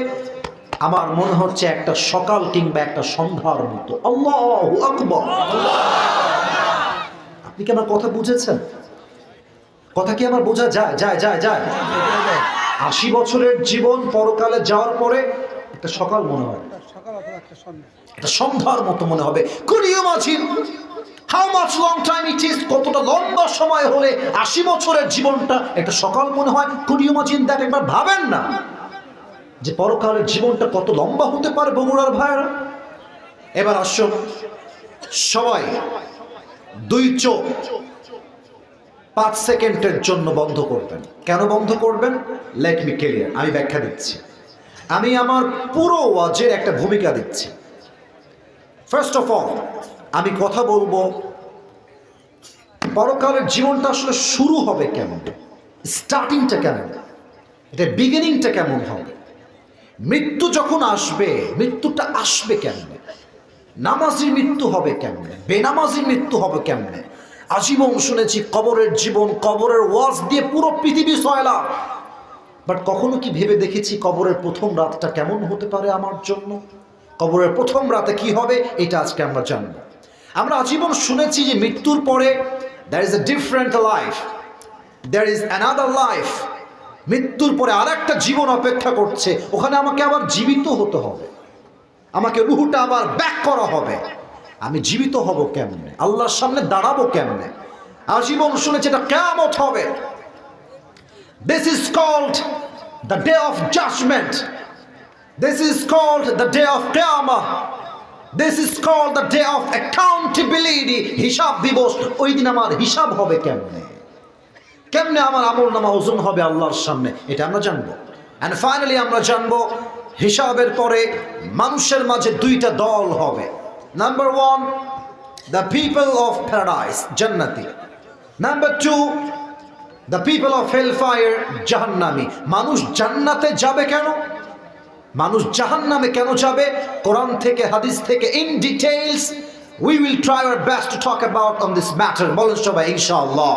আমার মনে হচ্ছে একটা সকাল কিংবা একটা সন্ধ্যার মতো। আল্লাহু আকবার। আপনি কি আমার কথা বুঝেছেন? কথা কি আমার বোঝা যায়? যায় যায় যায় ৮০ বছরের জীবন পরকালে যাওয়ার পরে একটা সকাল মনে হয়, একটা সন্ধ্যার মতো মনে হবে। Could you imagine how much long time it is? কতটা লম্বা সময় হলে ৮০ বছরের জীবনটা একটা সকাল মনে হয়। Could you imagine that? একবার ভাবেন না যে পরকালের জীবনটা কত লম্বা হতে পারে বগুড়ার ভাইরা। এবার আসুন সবাই দুই চোখ 5 সেকেন্ডের জন্য বন্ধ করবেন। কেন বন্ধ করবেন? লেট মি ক্লিয়ার, আমি ব্যাখ্যা দিচ্ছি। আমি আমার পুরো ওয়াজের একটা ভূমিকা দিচ্ছি। ফার্স্ট অফ অল আমি কথা বলবো পরকালের জীবনটা আসলে শুরু হবে কেমন, স্টার্টিংটা কেমন, এটা বিগিনিংটা কেমন হবে। মৃত্যু যখন আসবে, মৃত্যুটা আসবে কেমনে, নামাজির মৃত্যু হবে কেমনে, বেনামাজির মৃত্যু হবে কেমনে। আজীবন শুনেছি কবরের জীবন, কবরের ওয়াজ দিয়ে পুরো পৃথিবী সয়লা, বাট কখনো কি ভেবে দেখেছি কবরের প্রথম রাতটা কেমন হতে পারে আমার জন্য? কবরের প্রথম রাতে কি হবে এটা আজকে আমরা জানব। আমরা আজীবন শুনেছি যে মৃত্যুর পরে there is a different life, there is another life, মৃত্যুর পরে আরেকটা জীবন অপেক্ষা করছে, ওখানে আমাকে আবার জীবিত হতে হবে, আমাকে রুহটা আবার ব্যাক করা হবে। আমি জীবিত হব কেমনে, আল্লাহর সামনে দাঁড়াবো কেমনে? আজীবন শুনেছি এটা কিয়ামত হবে। This is called the day of judgment. This is called the day of Qiyamah. This is called the day of accountability. হিসাব দিবস। ওই দিন আমার হিসাব হবে কেমনে, কেমনে আমার আমলনামা ওজন হবে আল্লাহর সামনে, এটা আমরা জানবো। And finally আমরা জানবো হিসাবের পরে মানুষের মাঝে দুইটা দল হবে। Number 1, the people of paradise, জান্নাতি। Number 2, the people of hellfire, জাহান্নামী। মানুষ জান্নাতে যাবে কেন, মানুষ জাহান্নামে কেন যাবে, কোরআন থেকে হাদিস থেকে in details we will try our best to talk about on this matter. বলেন সবাই ইনশাআল্লাহ।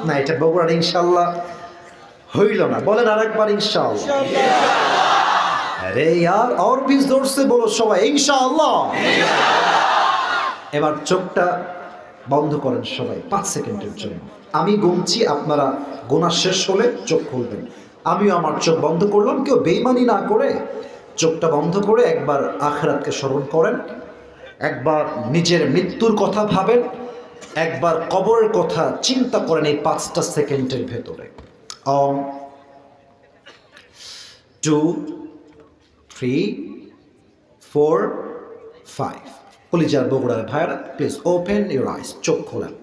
না এটা বগুড়ার ইনশাআল্লাহ হইল না, বলেন আরেকবার ইনশাআল্লাহ। আরে यार और भी जोर से বলো সবাই ইনশাআল্লাহ। এবার চোখটা বন্ধ করেন সবাই 5 সেকেন্ডের জন্য। আমি গুনছি, আপনারা গোনা শেষ হলে চোখ খুলবেন। আমিও আমার চোখ বন্ধ করলাম, কেউ বেইমানি না করে চোখটা বন্ধ করে একবার আখিরাতকে স্মরণ করেন, একবার নিজের মৃত্যুর কথা ভাবেন, একবার কবরের কথা চিন্তা করেন এই 5টা সেকেন্ডের ভেতরে। 1 2 3 4 5। কলিজার বগুড়ার ভাইরা প্লিজ ওপেন ইউর আইস, চোখ খোলেন।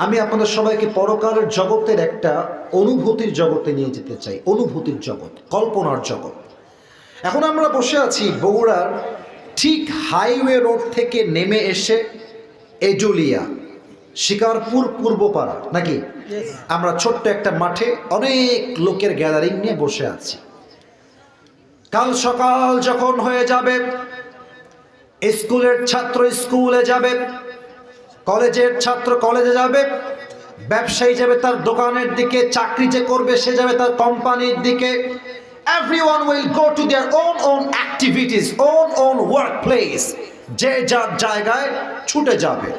আমি আপনাদের সবাইকে পরকালের জগতের একটা অনুভূতির জগতে নিয়ে যেতে চাই। অনুভূতির জগৎ, কল্পনার জগৎ। এখন আমরা বসে আছি বগুড়ার ঠিক হাইওয়ে রোড থেকে নেমে এসে এজুলিয়া, শিকারপুর, পূর্বপাড়া, নাকি? আমরা ছোট্ট একটা মাঠে অনেক লোকের গ্যাদারিং নিয়ে বসে আছি। কাল সকাল যখন হয়ে যাবে, স্কুলের ছাত্র স্কুলে যাবে, কলেজের ছাত্র কলেজে যাবে, ব্যবসায়ী যাবে তার দোকানের দিকে, চাকরি যে করবে সে যাবে তার কোম্পানির দিকে। Everyone will go to their own activities, own workplace. যে যার জায়গায় ছুটে যাবে।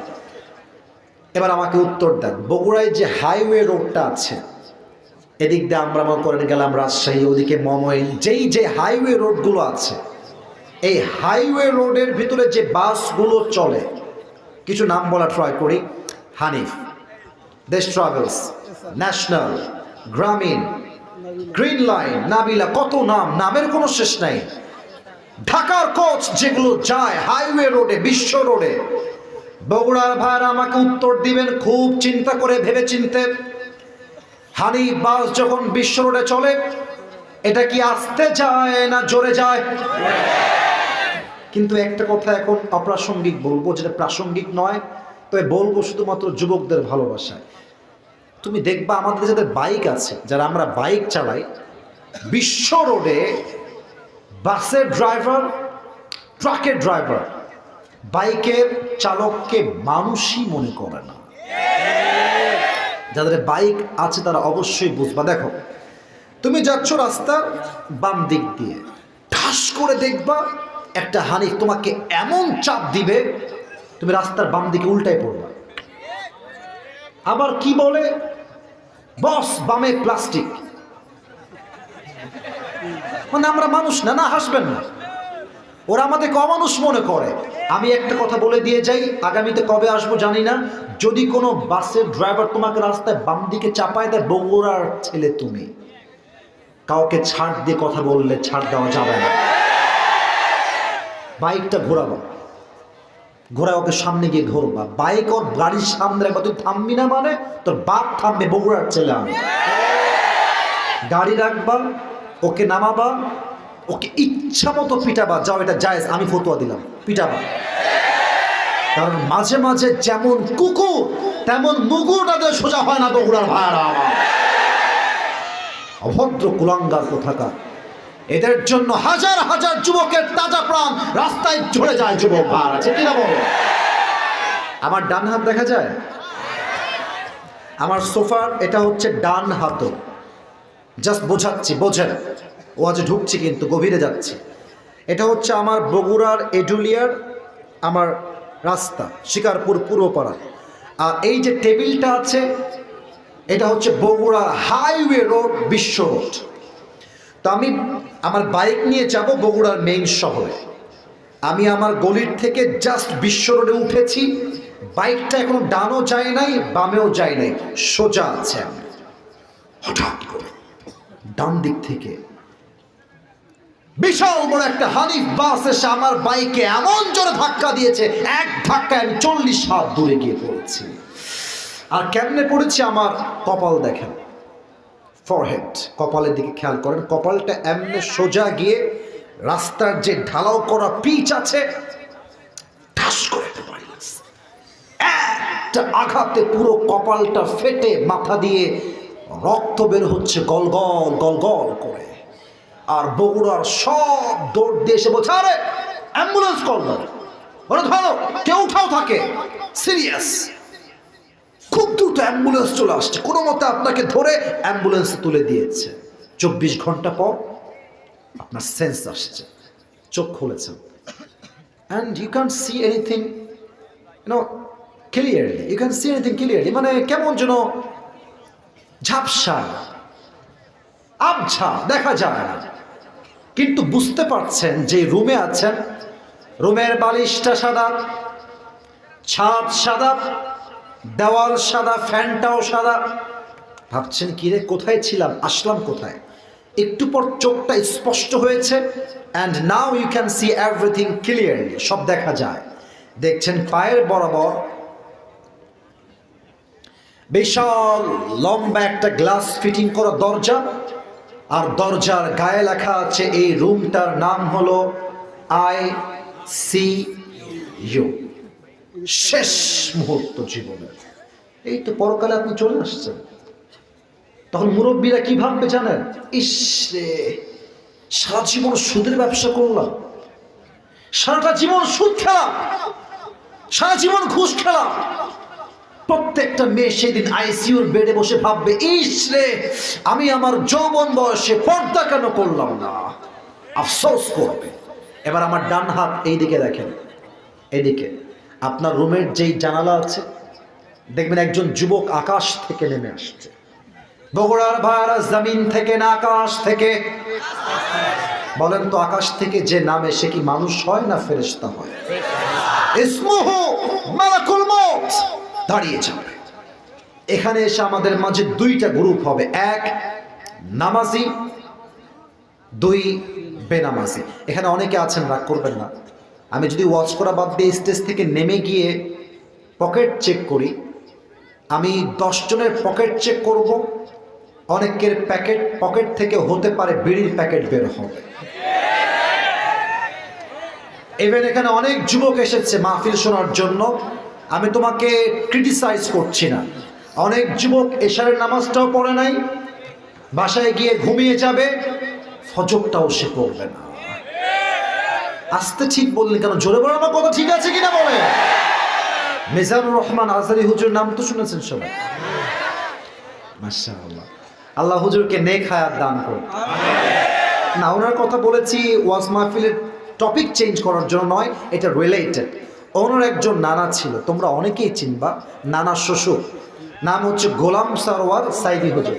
এবার আমাকে উত্তর দেন, বগুড়ায় যে হাইওয়ে রোডটা আছে, এদিক দিয়ে আমরা মনে করেন গেলাম রাজশাহী, ওদিকে মমইন, যে হাইওয়ে রোডগুলো আছে, এই হাইওয়ে রোডের ভিতরে যে বাসগুলো চলে, কিছু নাম বলা ট্রাই করি। হানিফ, দেশ ট্রাভেলস, ন্যাশনাল, গ্রামীণ, গ্রিন লাইন, নাবিলা, কত নাম, নামের কোনো শেষ নাই। ঢাকার কোচ যেগুলো যায় হাইওয়ে রোডে, বিশ্ব রোডে, বগুড়ার ভাইরা আমাকে উত্তর দিবেন খুব চিন্তা করে ভেবে চিনতে। হানিফ বাস যখন বিশ্ব রোডে চলে, এটা কি আস্তে যায় না জোরে যায়? কিন্তু একটা কথা এখন অপ্রাসঙ্গিক বলবো, যেটা প্রাসঙ্গিক নয়, তবে বলবো শুধুমাত্র যুবকদের ভালোবাসায়। তুমি দেখবা আমাদের যাদের বাইক আছে, যারা আমরা বাইক চালাই, বিশ্ব রোডে বাসের ড্রাইভার, ট্রাকের ড্রাইভার, বাইকের চালককে মানুষই মনে করে না। যাদের বাইক আছে তারা অবশ্যই বুঝবা। দেখো, তুমি যাচ্ছ রাস্তার বাম দিক দিয়ে, ঠাস করে দেখবা একটা হানিফ তোমাকে এমন চাপ দিবে, তুমি রাস্তার বাম দিকে উল্টায় পড়বা। আবার কি বলে, বস বামে প্লাস্টিক। মানে আমরা মানুষ না, না হাসবেন না, ওরা আমাদেরকে অমানুষ মনে করে। আমি একটা কথা বলে দিয়ে যাই, আগামীতে কবে আসবো জানি না, যদি কোনো বাসের ড্রাইভার তোমাকে রাস্তায় বাম দিকে চাপায় দেয়, বগুড়ার ছেলে তুমি, কাউকে ছাড় দিয়ে কথা বললে ছাড় দেওয়া যাবে না। বাইকটা ঘোরাবা, ঘোরায় ওকে সামনে গিয়ে ঘুরবা। বাইক ওর গাড়ির সামনে রাখবা, তুই থামবি না মানে তোর বাপ থামবে, বগুড়ার ছেলে আমি। গাড়ি রাখবা, ওকে নামাবা, ওকে ইচ্ছা মতো পিটাবা, যাও এটা জায়েজ, আমি ফতোয়া দিলাম, পিটাবা। কারণ মাঝে মাঝে যেমন কুকুর তেমন মুগুরটাতে সোজা হয় না বগুড়ার ভাইরা আমার। অভদ্র কুলাঙ্গার কোথাকার, এদের জন্য হাজার হাজার যুবকের তাজা প্রাণ রাস্তায় ঝরে যায়। যুবক ভাই আছে কিনা বলো? আমার ডান হাত দেখা যায়, আমার সোফার এটা হচ্ছে ডান হাত। জাস্ট বোঝাচ্ছি, বোঝেন, ও আজ ঢুকছি কিন্তু গভীরে যাচ্ছি। এটা হচ্ছে আমার বগুড়ার এডুলিয়ার আমার রাস্তা, শিকারপুর পূর্বপাড়া। আর এই যে টেবিলটা আছে, এটা হচ্ছে বগুড়া হাইওয়ে রোড, বিশ্ব রোড। তো আমি আমার বাইক নিয়ে যাব বগুড়ার মেইন শহরে। আমি আমার গলির থেকে জাস্ট বিশ্ব রোডে উঠেছি, বাইকটা এখনো ডানও যায় নাই বামেও যায় নাই, সোজা আছে। আমি হঠাৎ করে ডান দিক থেকে বিশাল বড় একটা হানিফ বাস এসে আমার বাইকে এমন জোরে ধাক্কা দিয়েছে, এক ধাক্কায় আমি 40 হাত দূরে গিয়ে পড়েছি। আর কেমনে পড়েছি, আমার কপাল দেখেন, ফরহেড, কপালের দিকে খেয়াল করেন, কপালটা এমনি সোজা গিয়ে রাস্তার যে ঢালাও করা পিচ আছে, ঠাস করে একটা আঘাতে পুরো কপালটা ফেটে মাথা দিয়ে রক্ত বের হচ্ছে গলগল গলগল করে। আর বগুড়ার সব দৌড় দিয়ে এসে বলছে, আরে অ্যাম্বুলেন্স কল দাও, ওরা ধরো, কেউ উঠাও থাকে, সিরিয়াস। খুব দ্রুত অ্যাম্বুলেন্স চলে আসছে, কোনো মতে আপনাকে ধরে অ্যাম্বুলেন্সে তুলে দিয়েছে। 24 ঘন্টা পর আপনার সেন্স আসছে, চোখ খুলেছেন, and you can see anything clearly, you can see anything clearly. মানে কেমন যেন ঝাপসা, আবছা, দেখা যায় না, কিন্তু বুঝতে পারছেন যে রুমে আছেন, রুমের বালিশটা সাদা, ছাদ সাদা, দেওয়াল সাদা, ফ্যানটাও সাদা। ভাবছেন কিরে কোথায় ছিলাম, আসলাম কোথায়? একটু পর চোখটা স্পষ্ট হয়েছে, and now you can see everything clearly, সব দেখা যায়। দেখছেন পায়ের বরাবর বিশাল লম্বা একটা গ্লাস ফিটিং করা দরজা, আর দরজার গায়ে লেখা আছে এই রুমটার নাম হলো ICU। শেষ মুহূর্ত জীবনের, এই তো পরকালে আপনি চলে আসছেন। তখন মুরব্বীরা কি ভাববে জানেন? ইস রে, সারা জীবন সুদের ব্যবসা করলাম, সারাটা জীবন সুদ খেলাম, সারা জীবন ঘুষ খেলাম। প্রত্যেকটা মেয়ে সেদিন আইসিইউর বেডে বসে ভাববে, ইস রে, আমি আমার যৌবন বয়সে পর্দা কেন করলাম না, আফসোস করবে। এবার আমার ডান হাত এই দিকে দেখেন, এদিকে আপনার রুমের যেই জানালা আছে, দেখবেন একজন যুবক আকাশ থেকে নেমে আসছে। বগুড়ার ভাইরা জমিন থেকে না আকাশ থেকে? বলেন তো, আকাশ থেকে যে নামে সে কি মানুষ হয় না ফেরেশতা হয়? ইসমুহু মালাকুল মউত। দাঁড়িয়ে যাবে। এখানে এসে আমাদের মাঝে দুইটা গ্রুপ হবে, এক নামাজি, দুই বেনামাজি। এখানে অনেকে আছেন, রাগ করবেন না, আমি যদি ওয়াচ করা বাদ দিয়ে স্টেজ থেকে নেমে গিয়ে পকেট চেক করি, আমি 10 জনের পকেট চেক করব, অনেকের পকেট থেকে হতে পারে বিড়ির প্যাকেট বের হবে। ইভেন এখানে অনেক যুবক এসেছে মাহফিল শোনার জন্য, আমি তোমাকে ক্রিটিসাইজ করছি না। অনেক যুবক এশারের নামাজটাও পড়ে নাই, বাসায় গিয়ে ঘুমিয়ে যাবে, ফজরটাও সে পড়বে না। আসতে ঠিক বললেন কেন? জোরে বলে আমার কথা ঠিক আছে কিনা বলে। মিজানুর রহমান আজহারী হুজুর নাম তো শুনেছেন সবাই। মাশাআল্লাহ, আল্লাহ হুজুরকে নেক হায়াত দান করুন। না, ওনার কথা বলেছি ওয়াজ মাহফিলের টপিক চেঞ্জ করার জন্য নয়, এটা রিলেটেড। ওনার একজন নানা ছিল, তোমরা অনেকেই চিনবা, নানা শ্বশুর, নাম হচ্ছে গোলাম সারোয়ার সাইদি হুজুর।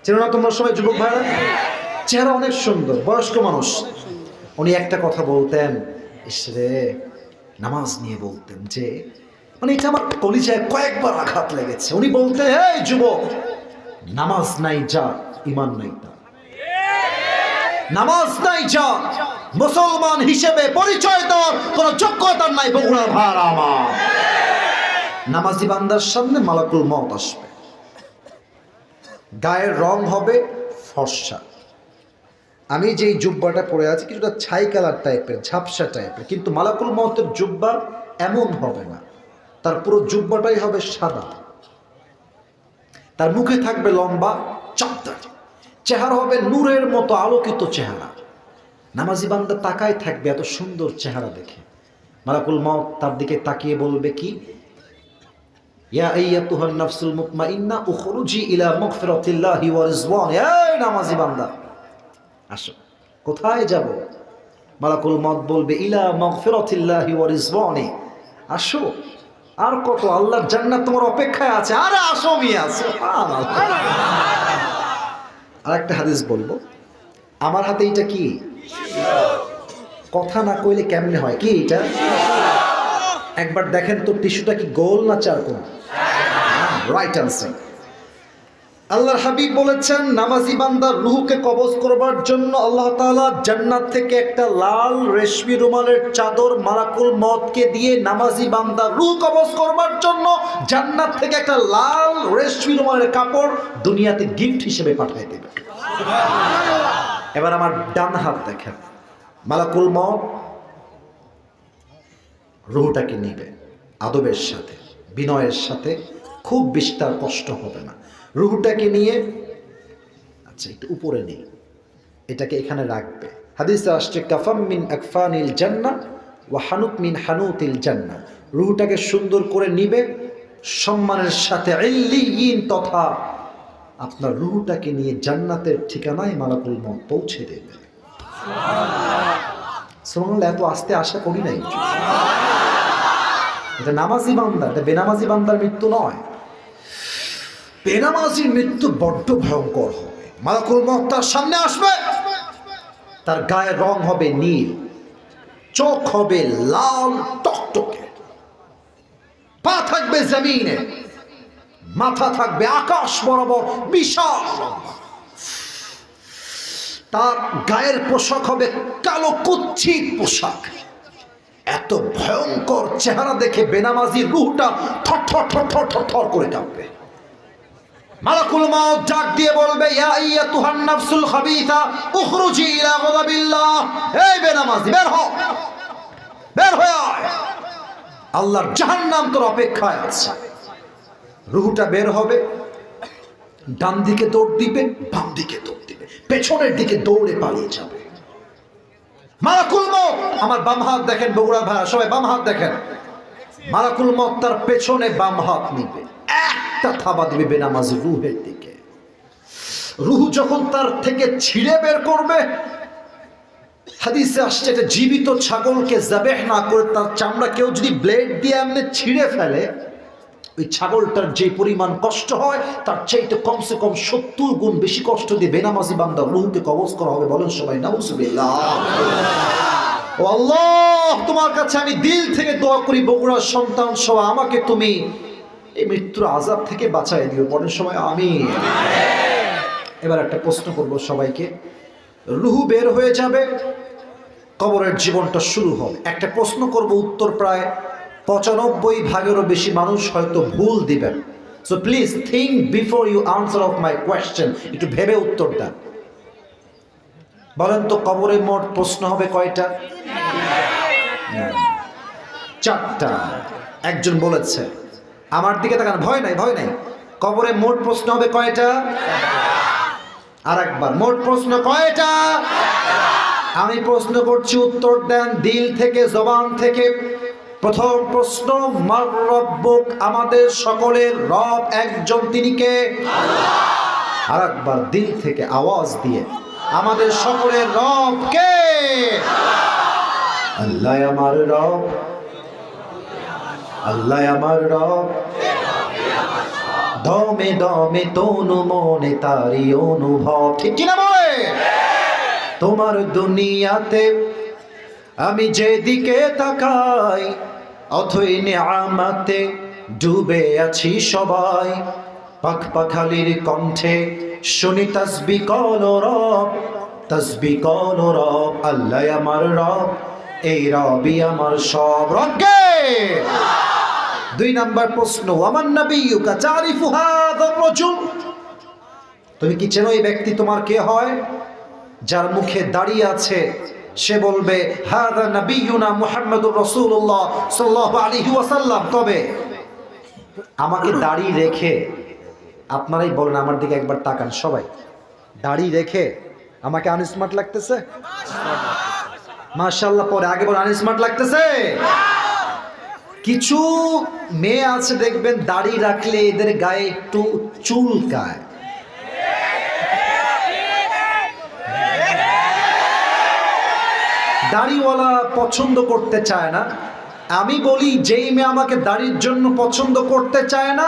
চেনো না তোমরা সবাই যুবক ভাইরা? চেহারা অনেক সুন্দর, বয়স্ক মানুষ। উনি একটা কথা বলতেন, ইসরে নামাজ নিয়ে বলতেন যে, মানে এটা আমার কলিজায় কয়েকবার আঘাত লেগেছে। উনি বলতেন, এই যুবক, নামাজ নাই যা, ইমান নাই তা। নামাজ নাই যা, মুসলমান হিসেবে পরিচয় দেওয়ার কোন যোগ্যতা নাই। বগুড়ার ভাড়া আমার নামাজি বান্দার সামনে মালাকুল মউত আসবে, গায়ের রং হবে ফর্সা। আমি যেই জুব্বাটা পরে আছি কিছুটা ছাই কালার টাইপের, ঝাপসা টাইপের, কিন্তু মালাকুল মউতের জুব্বা এমন হবে না, তার পুরো জুব্বাটাই হবে সাদা। তার মুখে থাকবে লম্বা চাপদাড়ি, চেহারা হবে নূরের মতো আলোকিত চেহারা। নামাজি বান্দা তাকায় থাকবে এত সুন্দর চেহারা দেখে। মালাকুল মউত তার দিকে তাকিয়ে বলবে কি, ইয়া আইয়াতুহান নাফসুল মুতমাইন্না উখরুজি ইলা মাগফিরাতিল্লাহি ওয়া রিজওয়ান। এই নামাজি বান্দা, আসো। কোথায় যাব? মালাকুল মউত বলবে, ইলা মাগফিরাতিল্লাহি ওয়া রিজওয়ানি। আসো, আর কত, আল্লাহর জান্নাত তোমার অপেক্ষায় আছে। আরে আসো মিয়া, সুবহানাল্লাহ। আর একটা হাদিস বলবো, আমার হাতে এটা কি? কথা না কইলে কেমনে হয়? কি এটা? একবার দেখেন তো, টিস্যুটা কি গোল না চারকোনা? Right answer. আল্লাহর হাবিব বলেছেন, নামাজি বান্দার রূহকে কবজ করবার জন্য আল্লাহ তাআলা জান্নাত থেকে একটা লাল রেশমি রুমালের চাদর মালাকুল মউতকে দিয়ে নামাজি বান্দার রূহ কবজ করবার জন্য জান্নাত থেকে একটা লাল রেশমি রুমালের কাপড় দুনিয়াতে গিফট হিসেবে পাঠিয়ে দেবে। এবার আমার ডান হাত দেখেন, মালাকুল মউত রূহটাকে নিবে আদবের সাথে, বিনয়ের সাথে, খুব বিস্তার কষ্ট হবে না। রূহটাকে নিয়ে, আচ্ছা একটু উপরে নেই, এটাকে এখানে রাখবে। হাদিসে আসছে, কাফাম মিন আকফানিল জান্নাহ ওয়া হানুত মিন হানুতিল জান্নাহ। রূহটাকে সুন্দর করে নিবে সম্মানের সাথে, ইল্লিয়িন, তথা আপনার রূহটাকে নিয়ে জান্নাতের ঠিকানায় মালাকুল মউত পৌঁছে দেবে। সুবহানাল্লাহ, এত আস্তে আশা করি নাই। এটা নামাজি বান্দা, এটা বেনামাজি বান্দার মৃত্যু নয়। বেনামাজির মৃত্যু বড্ড ভয়ঙ্কর হবে। মালাকুল মউত তার সামনে আসবে, তার গায়ের রং হবে নীল, চোখ হবে লাল টকটকে, পা থাকবে জমিনে, মাথা থাকবে আকাশ বরাবর বিশাল, তার গায়ের পোশাক হবে কালো কুচ্ছিত পোশাক। এত ভয়ঙ্কর চেহারা দেখে বেনামাজির রূহটা থর থর থর থর থর থর করে কাঁপবে। মালাকুল মউত ডাক দিয়ে বলবে, ইয়া আইয়াতুহান নাফসুল খাবিসা উখরুজি ইলা গাযাবিল্লাহ। এই বেনামাজি, বের হ, বের হয়ে আয়, আল্লাহর জাহান্নাম তোর অপেক্ষায় আছে। রূহটা বের হবে, ডান দিকে দৌড় দিবে, বাম দিকে দৌড় দিবে, পেছনের দিকে দৌড়ে পালিয়ে যাবে। মালাকুল মউত, আমার বাম হাত দেখেন বগুড়া ভাড়া, সবাই বাম হাত দেখেন। মালাকুল মউত তার পেছনে বাম হাত নিবে, একটা থাবা দিবে বেনামাজি রূহের দিকে। রূহ যখন তার থেকে ছিঁড়ে বের করবে, হাদিসে আসছে, এটা জীবিত ছাগলকে যাবেহ না করে তার চামড়া কেউ যদি ব্লেড দিয়ে এমনি ছিঁড়ে ফেলে, ওই ছাগলটার যে পরিমাণ কষ্ট হয় তার চাইতে কমসে কম 70 গুণ বেশি কষ্ট দিয়ে বেনামাজি বান্দার রূহকে কবজ করা হবে। বলেন সবাই নাউজুবিল্লাহ। ও আল্লাহ, তোমার কাছে আমি দিল থেকে দোয়া করি, বগুড়ার সন্তান সহ আমাকে তুমি এই মৃত্যুর আযাব থেকে বাঁচাই দিও। বলেন সবাই আমিন। এবার একটা প্রশ্ন করব সবাইকে, রূহ বের হয়ে যাবে, কবরের জীবনটা শুরু হবে। একটা প্রশ্ন করব, উত্তর প্রায় 95 ভাগেরও বেশি মানুষ হয়তো ভুল দিবেন। So please think before you answer of my question. একটু ভেবে উত্তর দেন। বলেন তো, কবরে মোট প্রশ্ন হবে কয়টা? 4টা। একজন বলেছে, আমার দিকে তাকান, ভয় নাই, ভয় নাই। কবরে মোট প্রশ্ন হবে কয়টা? আর একবার, মোট প্রশ্ন কয়টা? আমি প্রশ্ন করছি, উত্তর দেন দিল থেকে, জবান থেকে। প্রথম প্রশ্ন, মার রব্বুক, আমাদের সকলের রব একজন, তিনি কে? আল্লাহ। আর একবার দিল থেকে আওয়াজ দিয়ে, আমাদের সকলের রব কে? আল্লাহ আমার রব, আল্লাহ আমার রব, দমে দমে তনু মনে তারি অনুভব। ঠিক কিনা বলে? তোমার দুনিয়াতে আমি যেদিকে তাকাই, অথই নিয়ামতে ডুবে আছি সবাই। পাখ পাখালির কণ্ঠে শুনি তাসবিহ কল রব, তাসবিহ কল রব। আল্লাহ আমার রব, এই রবই আমার সব। রবকে। দুই নাম্বার প্রশ্ন, ওয়ামান নাবিয়্যুকা তারিফু হাযার রাজুল, তুমি কি চেনো এই ব্যক্তি তোমার কে হয়? যার মুখে দাঁড়িয়ে আছে সে বলবে হাযা নাবিয়্যুনা মুহাম্মাদুর রাসূলুল্লাহ সাল্লাল্লাহু আলাইহি ওয়াসাল্লাম। তবে আমাকে দাড়ি রেখে, আপনারাই বলেন, আমার দিকে একবার তাকান সবাই, দাড়ি রেখে আমাকে আনস্মার্ট লাগতেছে? মাশাআল্লাহ। পরে আগে বলেন, আনস্মার্ট লাগতেছে? কিছু মেয়ে আছে দেখবেন দাড়ি রাখলে এদের গায়ে একটু চুলকায়। দাড়িওয়ালা পছন্দ করতে চায় না। আমি বলি, যেই মেয়ে আমাকে দাড়ির জন্য পছন্দ করতে চায় না,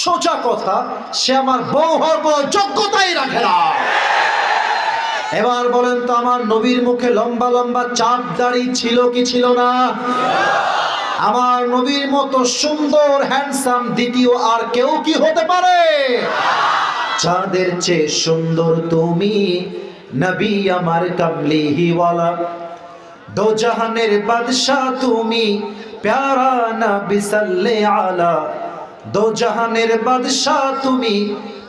সোজা কথা, সে আমার বউ হওয়ার কোনো যোগ্যতাই রাখে না। এবার বলেন তো, আমার নবীর মুখে লম্বা লম্বা চাপ দাড়ি ছিল কি ছিল না? আমার নবীর মতো সুন্দর হ্যান্ডসাম দ্বিতীয় আর কেউ কি হতে পারে? চাঁদের চেয়ে সুন্দর তুমি, নবী আমার কামলিওয়ালা। দো জাহানের বাদশাহ তুমি, প্যারা নবী সাল্লাল্লাহু আলা। দো জাহানের বাদশাহ তুমি,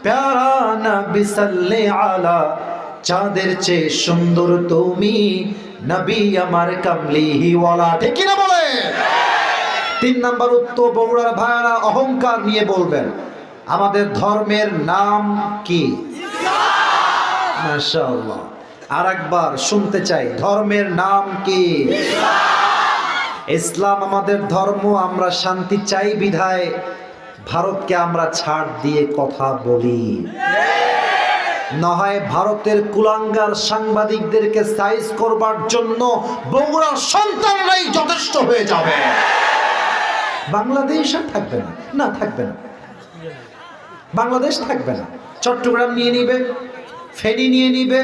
প্যারা নবী সাল্লাল্লাহু আলা। চাঁদের চেয়ে সুন্দর তুমি, নবী আমার কামলিওয়ালা। ঠিক কি না বলে? তিন নাম্বার উত্তর, বগুড়ার ভাইরা অহংকার নিয়ে বলবেন, আমাদের ধর্মের নাম কি? মাশাআল্লাহ। আর একবার শুনতে চাই, ধর্মের নাম কি? ইসলাম আমাদের ধর্ম। আমরা শান্তি চাই বিধায় ভারতকে আমরা ছাড় দিয়ে কথা বলি। না হয় ভারতের কুলাঙ্গার সাংবাদিকদেরকে সাইজ করবার জন্য বগুড়ার সন্তানরাই যথেষ্ট হয়ে যাবে। বাংলাদেশ আর থাকবে না, না থাকবে না, বাংলাদেশ থাকবে না। চট্টগ্রাম নিয়ে নিবে, ফেনী নিয়ে নিবে।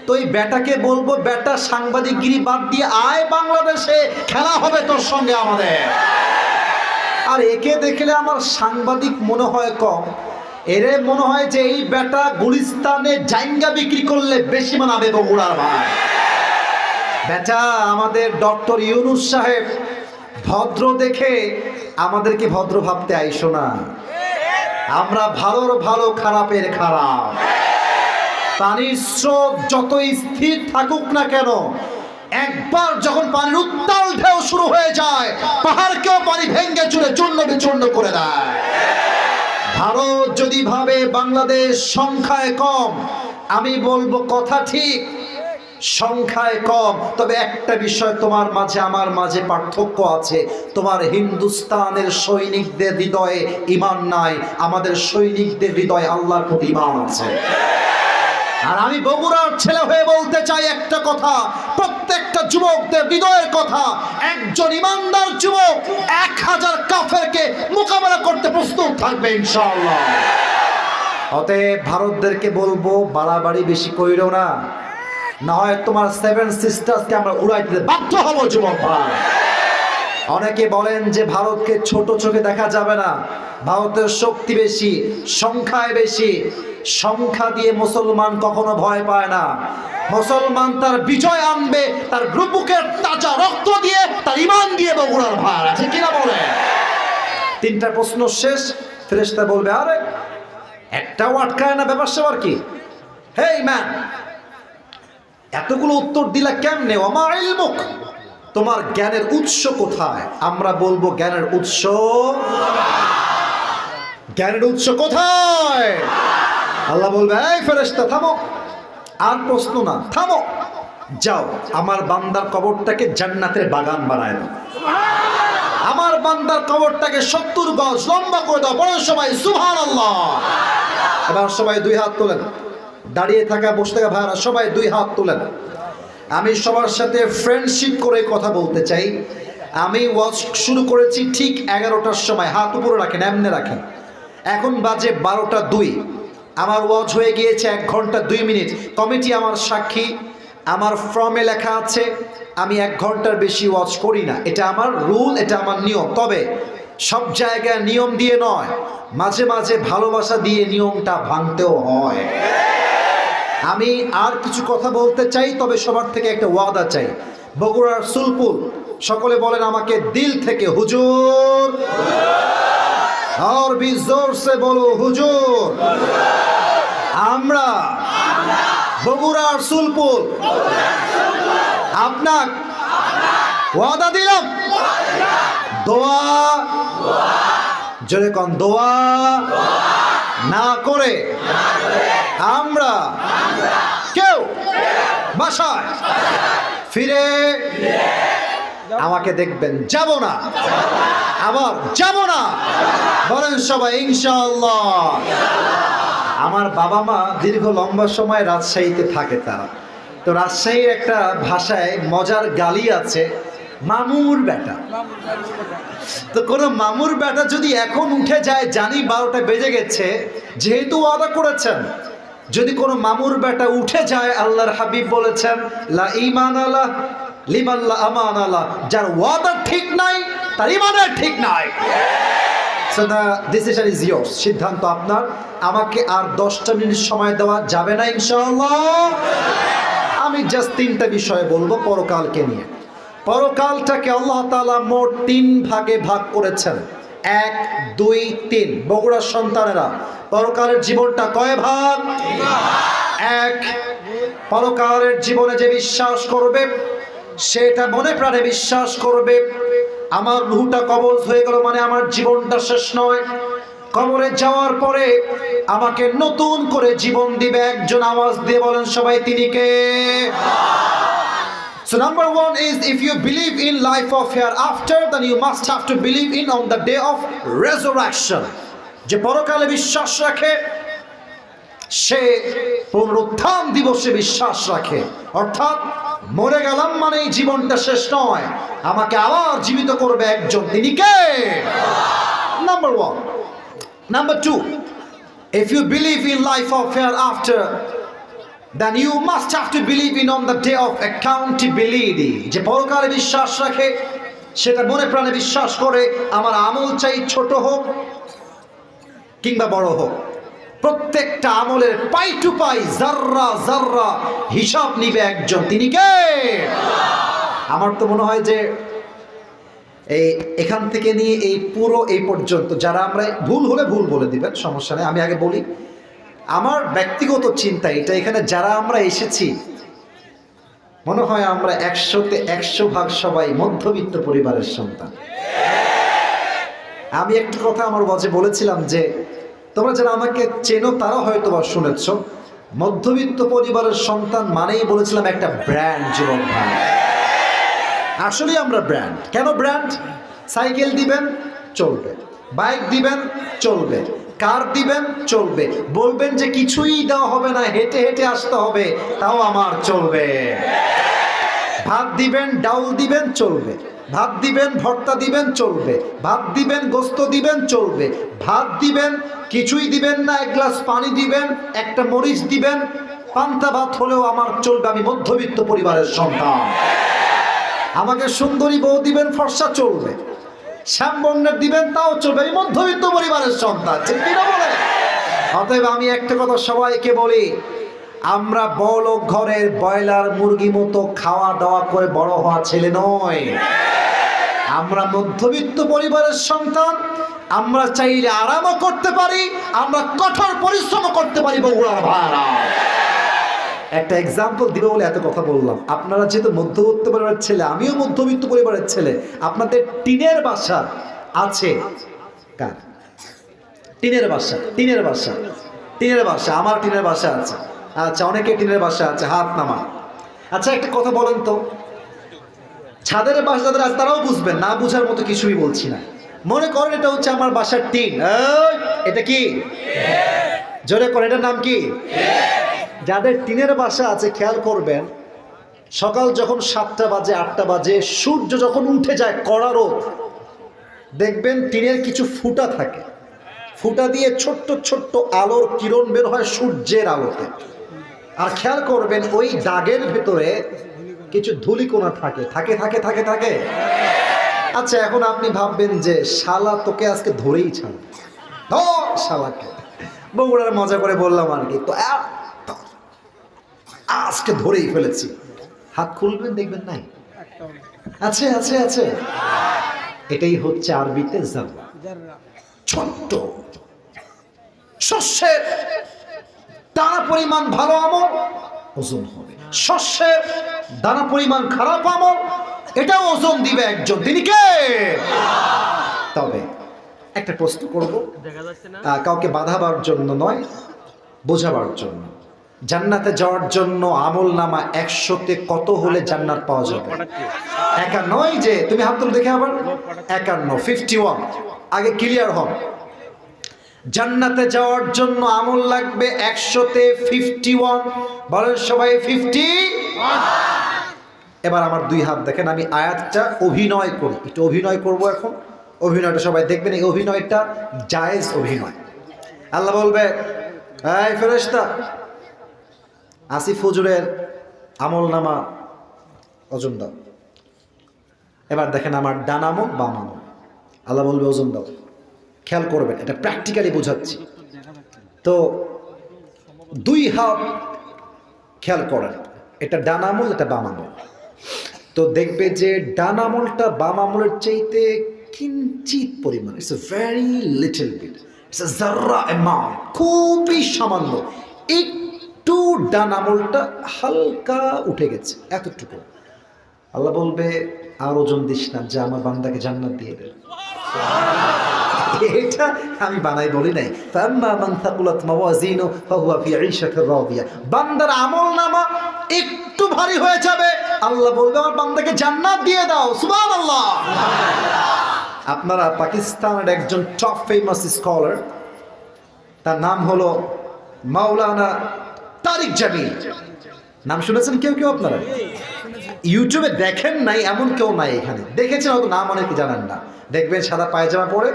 তো এই বেটাকে বলবো, বেটা সাংবাদিকগিরি বাদ দিয়ে আয় বাংলাদেশে, খেলা হবে তোর সঙ্গে আমাদের। আর একে দেখলে আমার সাংবাদিক মনে হয় কম, এরে মনে হয় যে এই বেটা গুলিস্তানে জাইঙ্গা বিক্রি করলে বেশি মানাবে বগুড়ার ভাই। বেটা আমাদের ডক্টর ইউনূস সাহেব ভদ্র দেখে আমাদেরকে ভদ্র ভাবতে আইসো না। আমরা ভালোর ভালো, খারাপের খারাপ। পানির স্রোত যতই স্থির থাকুক না কেন, একবার যখন পানির উত্তাল ঢেউ শুরু হয়ে যায়, পাহাড়কেও পানি ভেঙে চুরে চূর্ণ বিচূর্ণ করে দেয়। ভারত যদি ভাবে বাংলাদেশ সংখ্যায় কম, আমি বলবো কথা ঠিক, সংখ্যায় কম, তবে একটা বিষয় তোমার মাঝে আমার মাঝে পার্থক্য আছে। তোমার হিন্দুস্তানের সৈনিকদের হৃদয়ে ঈমান নাই, আমাদের সৈনিকদের হৃদয়ে আল্লাহর প্রতি ঈমান আছে। আর আমি বগুড়ার ছেলে হয়ে বলতে চাই একটা কথা, প্রত্যেকটা যুবকদের হৃদয়ের কথা, একজন ইমানদার যুবক 1000 কাফেরকে মোকাবেলা করতে প্রস্তুত থাকবে ইনশাআল্লাহ। অতএব ভারতদেরকে বলবো, বাড়াবাড়ি বেশি কইরো না, না হয় তোমার 7 সিস্টার্সকে আমরা উড়াই দিতে বাধ্য হব যুবক ভাই। অনেকে বলেন যে ভারতকে ছোট চোখে দেখা যাবে না, ভারতের শক্তি বেশি, সংখ্যায় বেশি। সংখ্যা দিয়ে মুসলমান কখনো ভয় পায় না। মুসলমান তার বিজয় আনবে তার বুকের তাজা রক্ত দিয়ে, তার ঈমান দিয়ে। বগুড়ার ভাই আছে কিনা বলে? তিনটা প্রশ্ন শেষ। ফেরেশতা বলবে, আরে একটাও আটকায় না, ব্যাপার সেবার কি? হেই ম্যান, এতগুলো উত্তর দিলা কেমনে? ওমা ইলমুক, তোমার জ্ঞানের উৎস কোথায়? আমরা বলবো, জ্ঞানের উৎস, জ্ঞানের উৎস কোথায়? আল্লাহ বলবে, এই ফেরেশতা থামো, আর প্রশ্ন না, থামো। যাও আমার বান্দার কবরটাকে জান্নাতের বাগান বানায় দাও, আমার বান্দার কবরটাকে 70 গজ লম্বা করে দাও। বড় সবাই সুবহানাল্লাহ। এবার সবাই 2 হাত তোলেন, দাঁড়িয়ে থাকা বসে থাকা ভাইরা সবাই 2 হাত তোলেন। আমি সবার সাথে ফ্রেন্ডশিপ করে কথা বলতে চাই। আমি ওয়াজ শুরু করেছি ঠিক 11টার সময়, হাত উপরে রাখেন, এমনি রাখেন। এখন বাজে 12টা 2, আমার ওয়াজ হয়ে গিয়েছে 1 ঘন্টা 2 মিনিট। কমিটি আমার সাক্ষী, আমার ফর্মে লেখা আছে আমি 1 ঘন্টার বেশি ওয়াজ করি না। এটা আমার রুল, এটা আমার নিয়ম। তবে সব জায়গায় নিয়ম দিয়ে নয়, মাঝে মাঝে ভালোবাসা দিয়ে নিয়মটা ভাঙতেও হয়। আমি আর কিছু কথা বলতে চাই, তবে সবার থেকে একটা ওয়াদা চাই। বগুড়ার সুলপুর সকলে বলেন আমাকে দিল থেকে হুজুর, আর भी जोर से বলো হুজুর। আমরা বগুড়ার সুলপুর আপনার ওয়াদা দিলাম, দোয়া জোরে কোন দোয়া না করে আমরা কেউ বাসায় ফিরে আমাকে দেখবেন যাব না, আবার যাব না। বলেন সবাই ইনশাআল্লাহ। আমার বাবা মা দীর্ঘ লম্বা সময় রাজশাহীতে থাকে, তারা তো রাজশাহীর একটা ভাষায় মজার গালি আছে, মামুর বেটা। তো কোনো মামুর বেটা যদি এখন উঠে যায়, জানি 12টা বেজে গেছে, যেহেতু ওয়াদা করেছেন, যদি কোনো মামুর বেটা উঠে যায়, আল্লাহর হাবিব বলেছেন লা ঈমান আলা লিমান লা আমান আলা, যার ওয়াদা ঠিক নাই তার ঈমানের ঠিক নাই। So the decision is yours, সিদ্ধান্ত আপনার। আমাকে আর 10টা মিনিট সময় দেওয়া যাবে না ইনশাআল্লাহ। আমি জাস্ট 3টা বিষয় বলবো পরকালকে নিয়ে। পরকালটাকে আল্লাহ তাআলা মোট 3 ভাগে ভাগ করেছেন, 1, 2, 3। বগুড়ার সন্তানেরা, পরকালের জীবনটা কয় ভাগ? 1। পরকালের জীবনে যে বিশ্বাস করবে, সেটা মনে প্রাণে বিশ্বাস করবে আমার রূহটা কবজ হয়ে গেল মানে আমার জীবনটা শেষ নয়। কবরে যাওয়ার পরে আমাকে নতুন করে জীবন দিবে একজন। আওয়াজ দিয়ে বলেন সবাই, তিনি কে? So number 1 is, if you believe in life of hereafter, then you must have to believe in on the day of resurrection. যে পরকালে বিশ্বাস রাখে সে পুনরুত্থান দিবসে বিশ্বাস রাখে, অর্থাৎ মরে গেলাম মানে এই জীবনটা শেষ নয়, আমাকে আবার জীবিত করবে একজন, তিনি কে? Number 1. Number 2, if you believe in life of hereafter, then you must have to believe in on the day of accountability. যে পরকালে বিশ্বাস রাখে সেটা মনে প্রাণে বিশ্বাস করে আমার আমল চাই ছোট হোক কিংবা বড় হোক, প্রত্যেকটা আমলের পাই টু পাই, জাররা জাররা হিসাব নিবে একজন, তিনি কে? আমার তো মনে হয় যে এখান থেকে নিয়ে এই পুরো এই পর্যন্ত যারা আমরা, ভুল হলে ভুল বলে দিবেন, সমস্যা নেই। আমি আগে বলি আমার ব্যক্তিগত চিন্তা এটা, এখানে যারা আমরা এসেছি মনে হয় আমরা 100তে 100 ভাগ সবাই মধ্যবিত্ত পরিবারের সন্তান। আমি একটা কথা আমার ওয়াজে বলেছিলাম যে তোমরা যারা আমাকে চেনো তারা হয়তো বা শুনেছ, মধ্যবিত্ত পরিবারের সন্তান মানেই বলেছিলাম একটা ব্র্যান্ড। যুবক ভাই, আসলে আমরা ব্র্যান্ড। কেন ব্র্যান্ড? সাইকেল দিবেন চলবে, বাইক দিবেন চলবে, কার দিবেন চলবে, বলবেন যে কিছুই দেওয়া হবে না, হেঁটে হেঁটে আসতে হবে, তাও আমার চলবে। ভাত দিবেন, ডাউল দিবেন চলবে, ভাত দিবেন, ভর্তা দিবেন চলবে, ভাত দিবেন, গোস্ত দিবেন চলবে, ভাত দিবেন, কিছুই দিবেন না, 1 গ্লাস পানি দিবেন, একটা মরিচ দিবেন, পান্তা ভাত হলেও আমার চলবে, আমি মধ্যবিত্ত পরিবারের সন্তান। আমাকে সুন্দরী বউ দিবেন, ফর্সা চলবে, শ্যামবর্ণের দিবেন তাও চলবে, আমি মধ্যবিত্ত পরিবারের সন্তান, ঠিক কিনা বলে? অতএব আমি একটা কথা সবাইকে বলি, আমরা বড়লোক ঘরের ব্রয়লার মুরগি মতো খাওয়া দাওয়া করে বড় হওয়া ছেলে নয়, আমরা মধ্যবিত্ত পরিবারের সন্তান। আমরা চাইলে আরামও করতে পারি, আমরা কঠোর পরিশ্রম করতে পারি। বগুড়ার ভাড়া একটা এক্সাম্পল দিব বলে এত কথা বললাম। আপনারা যেহেতু মধ্যবিত্ত পরিবারের ছেলে, আমিও মধ্যবিত্ত পরিবারের ছেলে, আপনাদের টিনের বাসা আছে? কার টিনের বাসা? টিনের বাসা, টিনের বাসা, আমার টিনের বাসা আছে। আচ্ছা, অনেকে টিনের বাসা আছে, হাত নামা। আচ্ছা একটা কথা বলেন তো, ছাদের বাসা যাদের আছে তারাও বুঝবেন, না বুঝার মতো কিছুই বলছি না। মনে করেন এটা হচ্ছে আমার বাসার টিন। এটা কি? জোরে করেন, এটার নাম কি? যাদের টিনের বাসা আছে খেয়াল করবেন, সকাল যখন 7টা বাজে 8টা বাজে সূর্য যখন উঠে যায় কড়া রোদ, দেখবেন টিনের কিছু ফুটা থাকে, ফুটা দিয়ে ছোট্ট ছোট্ট আলোর কিরণ বের হয় সূর্যের আলোতে। আর খেয়াল করবেন ওই দাগের ভেতরে কিছু ধূলিকণা থাকে থাকে থাকে থাকে থাকে। আচ্ছা এখন আপনি ভাববেন যে শালা তোকে আজকে ধরেই ছাড়, শালাকে বগুড়ার মজা করে বললাম আর কি, তো আজকে ধরেই ফেলেছি। হাত খুলবেন দেখবেন নাই, আছে আছে আছে। এটাই হচ্ছে আরবিতে জাররা, ছোট্ট শস্যের দানা পরিমাণ ভালো আমল ওজন হবে, শস্যের দানা পরিমাণ খারাপ আমল এটাও ওজন দিবে একজন, তিনি কে? তবে একটা প্রশ্ন করব, কাউকে বাধাবার জন্য নয়, বোঝাবার জন্য। জান্নাতে যাওয়ার জন্য আমল নামা 100তে কত হলে জান্নাত পাওয়া যাবে? 51 যে তুমি হাত তুলে দেখে আবার 51, 51। আগে ক্লিয়ার হন, জান্নাতে যাওয়ার জন্য আমল লাগবে 100তে 51। বলেন সবাই 51। এবার আমার 2 হাত দেখেন, আমি আয়াতটা অভিনয় করি, একটু অভিনয় করব এখন। অভিনয়টা সবাই দেখবেন, এই অভিনয়টা জায়েজ অভিনয়। আল্লাহ বলবে, এই ফেরেশতা আসিফ হুজুরের আমল নামা ওজন দাও। এবার দেখেন আমার ডান আমল বাম আমল, আল্লাহ বলবে ওজন দাও। খেয়াল করবেন, এটা প্র্যাকটিক্যালি বোঝাচ্ছি। তো 2 হাত খেয়াল করেন, এটা ডান আমল, এটা বাম আমল। তো দেখবে যে ডান আমলটা বাম আমলের চাইতে কিঞ্চিত পরিমাণ, it's a very little bit, it's a জাররা অ্যামাউন্ট, খুবই সামান্য, একটু ডান আমলটা হালকা উঠে গেছে, এতটুকু। আল্লাহ বলবে আর ওজন দিস না, যা আমার বান্দাকে জান্নাত দিয়ে দে। এটা আমি বানাই বলি নাই। ফাম্মা মান থাকুলাত মাওয়াজিনু ফাহুয়া ফি ঈশাতির রাদিয়া, বান্দার আমলনামা একটু ভারী হয়ে যাবে, আল্লাহ বলবে আমার বান্দাকে জান্নাত দিয়ে দাও। সুবহানাল্লাহ। আপনারা পাকিস্তানের একজন টপ ফেমাস স্কলার, তার নাম হলো মাওলানা তারিক জামিল, নাম শুনেছেন কেউ কেউ? আপনারা ইউটিউবে দেখেন নাই এমন কেউ নাই এখানে, দেখেছেন হয়তো, নাম অনেকে জানেন না। দেখবেন সাদা পায়জামা পরে,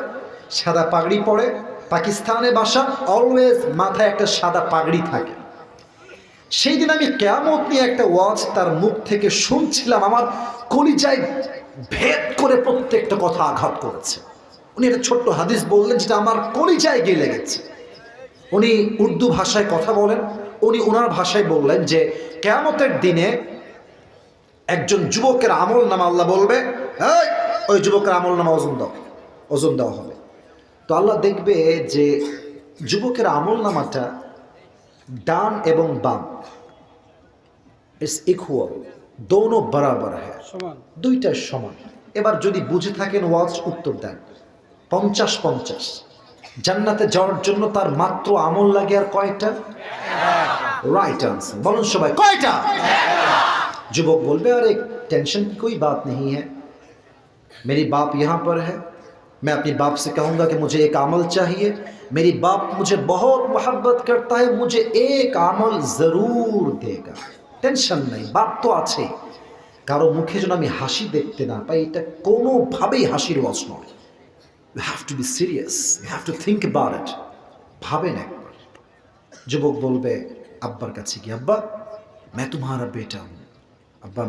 সাদা পাগড়ি পরে, পাকিস্তানে বাসা, অলওয়েজ মাথায় একটা সাদা পাগড়ি থাকে। সেই দিন আমি কিয়ামত নিয়ে একটা ওয়াজ তার মুখ থেকে শুনছিলাম, আমার কলিজায় ভেদ করে প্রত্যেকটা কথা আঘাত করেছে। উনি একটা ছোট্ট হাদিস বললেন যেটা আমার কলিজায় গিয়ে লেগেছে। উনি উর্দু ভাষায় কথা বলেন, উনি ওনার ভাষায় বললেন যে কিয়ামতের দিনে একজন যুবকের আমল নামা আল্লাহ বলবে, ওই যুবকের আমল নামা ওজন দেওয়া হবে। তো আল্লাহ দেখবে যে যুবকের আমল নামাটা ডান এবং বাম ইটস ইকুয়াল, দোনো বরাবর হ্যাঁ, দুইটা সমান। এবার যদি বুঝে থাকেন ওয়াজ উত্তর দেন, 50-50। জান্নাতে যাওয়ার জন্য তার মাত্র আমল লাগে আর কয়টা? রাইট আনসার বলুন সবাই, কয়টা? যুবক বলবে अरे टेंशन की कोई बात नहीं है, मेरी बाप यहाँ पर है, मैं अपने बाप से कहूँगा कि मुझे एक अमल चाहिए, मेरी बाप मुझे बहुत मोहब्बत करता है, मुझे एक अमल ज़रूर देगा। टेंशन नहीं, बाप तो আছে। কারো মুখে যেন আমি হাসি দেখতে না পাই, এটা কোনোভাবেই হাসির ওয়াজ নয়। You have to be serious, you have to think about it। ভাবেন একবার। যুবক বলবে আব্বার কাছে কি, আব্বা मैं तुम्हारा बेटा हूँ, अब्बा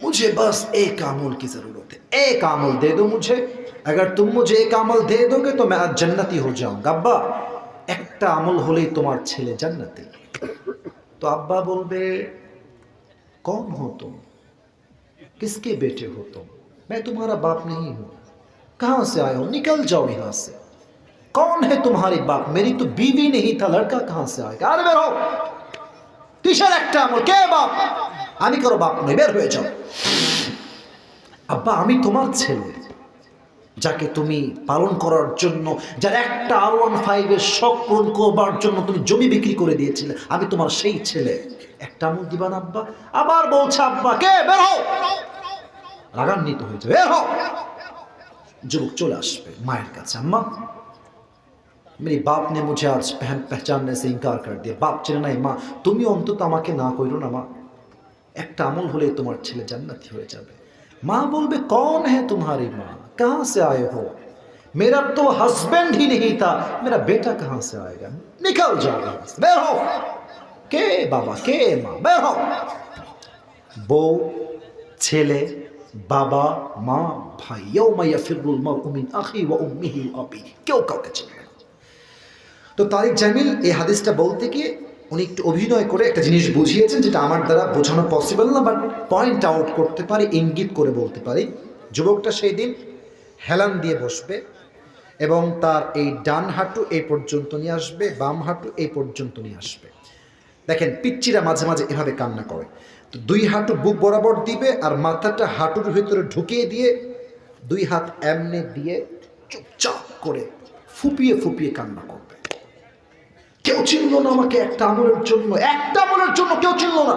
मुझे बस एक अमल की ज़रूरत है, एक अमल दे दो मुझे, अगर तुम मुझे एक अमल दे दोगे तो मैं आज जन्नती हो जाऊंगा। अब्बा একটা আমল হলেই তোমার ছেলে জান্নাতি। तो अब्बा बोलबे कौन हो तुम, किसके बेटे हो तुम, मैं तुम्हारा बाप नहीं हूँ, कहाँ से आए हो, निकल जाओ यहाँ से, कौन है तुम्हारी बाप, मेरी तो बीवी नहीं था, लड़का कहाँ से आएगा, अरे बेर हो, কিসের একটা আমল, কে বাপ, আমি কারো বাপ নই, বের হয়ে যাও। আব্বা আমি তোমার ছেলে, যাকে তুমি পালন করার জন্য, যার একটা R15 এর শখ পূরণ করবার জন্য তুমি জমি বিক্রি করে দিয়েছিলে, আমি তোমার সেই ছেলে। একটা আমল দিবা না আব্বা? আবার বলছে আব্বা কে বের হও, রাগান্বিত হয়ে যাবে, বের হও। যুবক চলে আসবে মায়ের কাছে, আম্মা मेरे बाप ने मुझे आज पहचानने से इनकार कर दिया, बाप চেনে নাই, মা তুমি অন্তত আমাকে না কইরো না মা, একটা আমল হলে তোমার ছেলে জান্নাতি হয়ে যাবে। মা বলবে कौन है तुम्हारी माँ, कहाँ से आए हो, मेरा तो हस्बैंड ही नहीं था, मेरा बेटा कहाँ से आएगा, निकल जाओ यहाँ से, बेर हो। কে বাবা কে মা, বের হও। বউ, ছেলে, বাবা, মা, ভাই, ইয়াউমা ইয়াফিরুল মারউ মিন আখি ওয়া উম্মিহি ওয়া আবিহি, কেউ কাউকে চেনে না। তো তারিক জামিল এই হাদিসটা বলতে গিয়ে উনি একটু অভিনয় করে একটা জিনিস বুঝিয়েছেন, যেটা আমার দ্বারা বোঝানো পসিবল না, বাট পয়েন্ট আউট করতে পারি, ইঙ্গিত করে বলতে পারি। যুবকটা সেই দিন হেলান দিয়ে বসবে এবং তার এই ডান হাঁটু এই পর্যন্ত নিয়ে আসবে, বাম হাঁটু এই পর্যন্ত নিয়ে আসবে। দেখেন পিচ্চিরা মাঝে মাঝে এভাবে কান্না করে, তো দুই হাঁটু বুক বরাবর দিবে আর মাথাটা হাঁটুর ভিতরে ঢুকিয়ে দিয়ে দুই হাত এমনে দিয়ে চুপচাপ করে ফুপিয়ে ফুপিয়ে কান্না করবে। কেউ চিনল না আমাকে একটা আমলের জন্য, একটা আমলের জন্য কেউ চিনল না।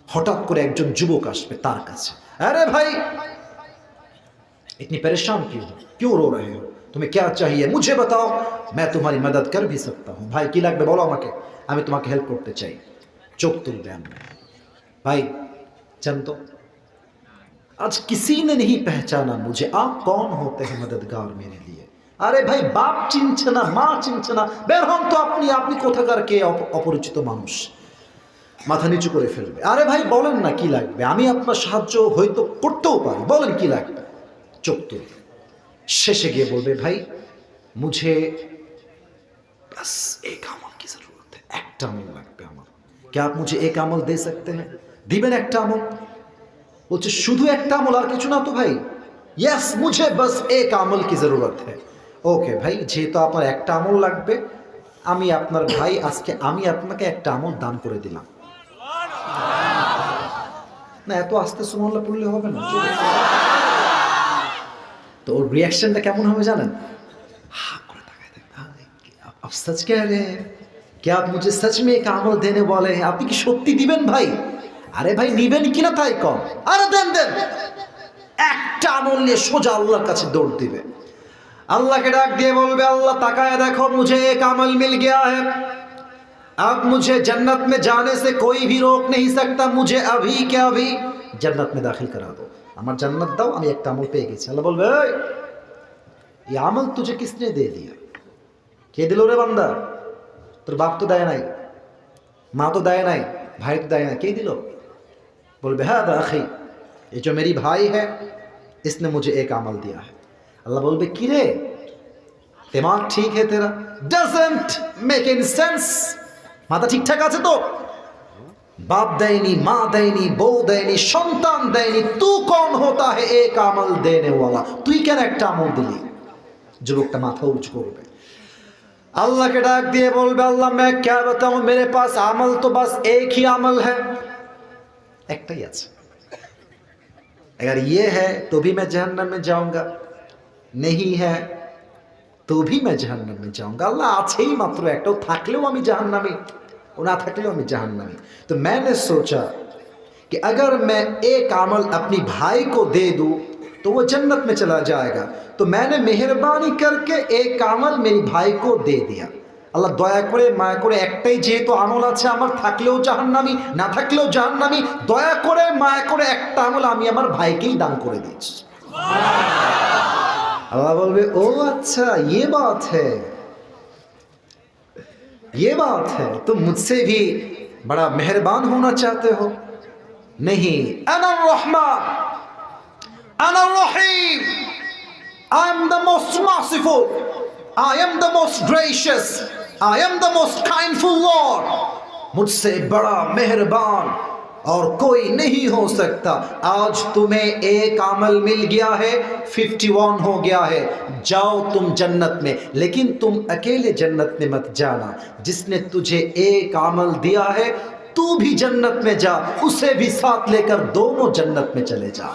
হঠাৎ করে একজন যুবক আসবে তার কাছে, আরে ভাই इतनी परेशान क्यों हो, क्यों रो रहे हो, तुम्हें क्या चाहिए, मुझे बताओ, मैं तुम्हारी मदद कर भी सकता हूँ। भाई কি লাগবে বলো আমাকে, আমি তোমাকে হেল্প করতে চাই। চোখ তুলবে আমরা, भाई चल तो आज किसी ने नहीं पहचाना मुझे, आप कौन होते हैं मददगार मेरे लिए। আরে ভাই বাপ চিনছে না, মা চিনছে না, বের হন তো আপনি, আপনি কোথাকার কে অপরিচিত মানুষ। মাথা নিচু করে ফেলবে। আরে ভাই বলেন না কি লাগবে, আমি আপনার সাহায্য হয়তো করতেও পারি, বলেন কি লাগবে। চোখ তুলবে, শেষে গিয়ে বলবে ভাই মুঝে बस एक আমল की जरूरत है, একটা আমল লাগবে আমার, क्या आप मुझे एक আমল दे सकते हैं, দিবেন একটা আমল। বলছে শুধু একটা আমল, আর কিছু না তো ভাই। यस मुझे बस एक আমল की जरूरत है। ওকে ভাই, যেহেতু আপনার একটা আমল লাগবে, আমি আপনার ভাই, আজকে আমি আপনাকে একটা আমল দান করে দিলাম। না এত আস্তে সুবহানাল্লাহ পড়লে হবে না। তো ওর রিয়াকশনটা কেমন হবে জানেন, হা করে তাকায় দেখবে, आप सच कह रहे हैं, क्या आप मुझे सच में एक আমল देने वाले हैं, আপনি কি সত্যি দিবেন ভাই। আরে ভাই নিবেন কিনা তাই কম, আরে দেন দেন। একটা আমল নিয়ে সোজা আল্লাহর কাছে দৌড় দিবে, আল্লাহকে ডাক দিয়ে বলবে আল্লাহ তাকায় দেখো, मुझे एक আমল मिल गया है, अब मुझे जन्नत में जाने से कोई भी रोक नहीं सकता, मुझे अभी के अभी जन्नत में दाखिल करा दो, আমার জান্নাত দাও, আমি একটা আমল পেয়ে গেছি। আল্লাহ বলবে এই আমল तुझे किसने दे दिया, কে দিল রে বান্দা, তোর বাপ তো দেয় নাই, মা তো দেয় নাই, ভাই তো দেয় না, কে দিল। বলবে হ্যাঁ আখি, ये जो मेरी भाई है इसने मुझे एक আমল दिया है। अल्लाह बोलबे कि रे दिमाग ठीक है तेरा, doesn't make any sense, माथा ठीक ठाक আছে তো, बाप देनी, माँ देनी, बहू देनी, সন্তান দেয়নি, तू कौन होता है एक আমল देने वाला, তুই কেন একটা আমল দিলি। যুবকটা মাথা উঁচু করবে, अल्लाह के डाक दिए बोल अल्लाह मैं क्या बताऊं, मेरे पास अमल तो बस एक ही अमल है, एक ही আছে, अगर ये है तो भी मैं जहन्नम में जाऊंगा, नहीं है तो भी मैं जहन्नम में जाऊंगा। अल्लाह আছে ही मात्र एकটাও থাকলেও আমি জাহান্নামী, ও না থাকলেও আমি জাহান্নামী। तो मैंने सोचा कि अगर मैं एक अमल अपनी भाई को दे दूं तो वो जन्नत में चला जाएगा, तो मैंने मेहरबानी करके एक अमल मेरी भाई को दे दिया। আল্লাহ দয়া করে মায়া করে একটাই যেহেতু আমল আছে আমার, থাকলেও জাহান্নামী না থাকলেও জাহান্নামী, দয়া করে মায়া করে একটা আমল আমি আমার ভাইকেই দান করে দিয়েছি। আল্লাহ বলবে ও अच्छा ये बात है, ये बात है, तुम मुझसे भी बड़ा मेहरबान होना चाहते हो। नहीं, अना रहमान, अना रहीम, I am the most merciful, I am the most gracious, I am the most kindful Lord, मुझसे बड़ा मेहरबान और कोई नहीं हो सकता। आज तुम्हें एक अमल मिल गया है, 51 हो गया है, जाओ तुम जन्नत में, लेकिन तुम अकेले जन्नत में मत जाना, जिसने तुझे एक अमल दिया है तू भी जन्नत में जा, उसे भी साथ लेकर दोनों जन्नत में चले जा।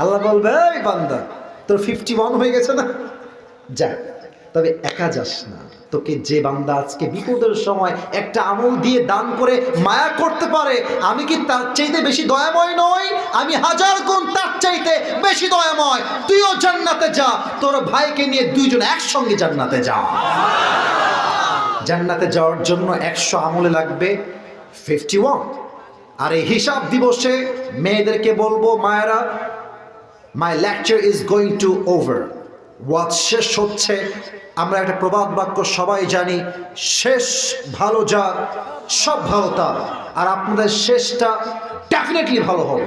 আল্লাহ বলবে এই বান্দা তোর 51 হয়ে গেছে না, যা তবে একা যাস না, তোকে যে বান্দা আজকে বিপদের সময় একটা আমল দিয়ে দান করে মায়া করতে পারে, আমি কি তার চাইতে বেশি দয়াময় নই? আমি হাজার গুণ তার চাইতে বেশি দয়াময়। তুইও জান্নাতে যা, তোর ভাইকে নিয়ে দুইজন একসঙ্গে জান্নাতে যা। জান্নাতে যাওয়ার জন্য 100 আমলে লাগবে 51। আর এই হিসাব দিবসে মেয়েদেরকে বলবো, মায়েরা, my lecture is going to over. ওয়াজ শেষ হচ্ছে। আমরা একটা প্রবাদ বাক্য সবাই জানি, শেষ ভালো যার সব ভালো তার। আর আপনাদের শেষটা ডেফিনেটলি ভালো হবে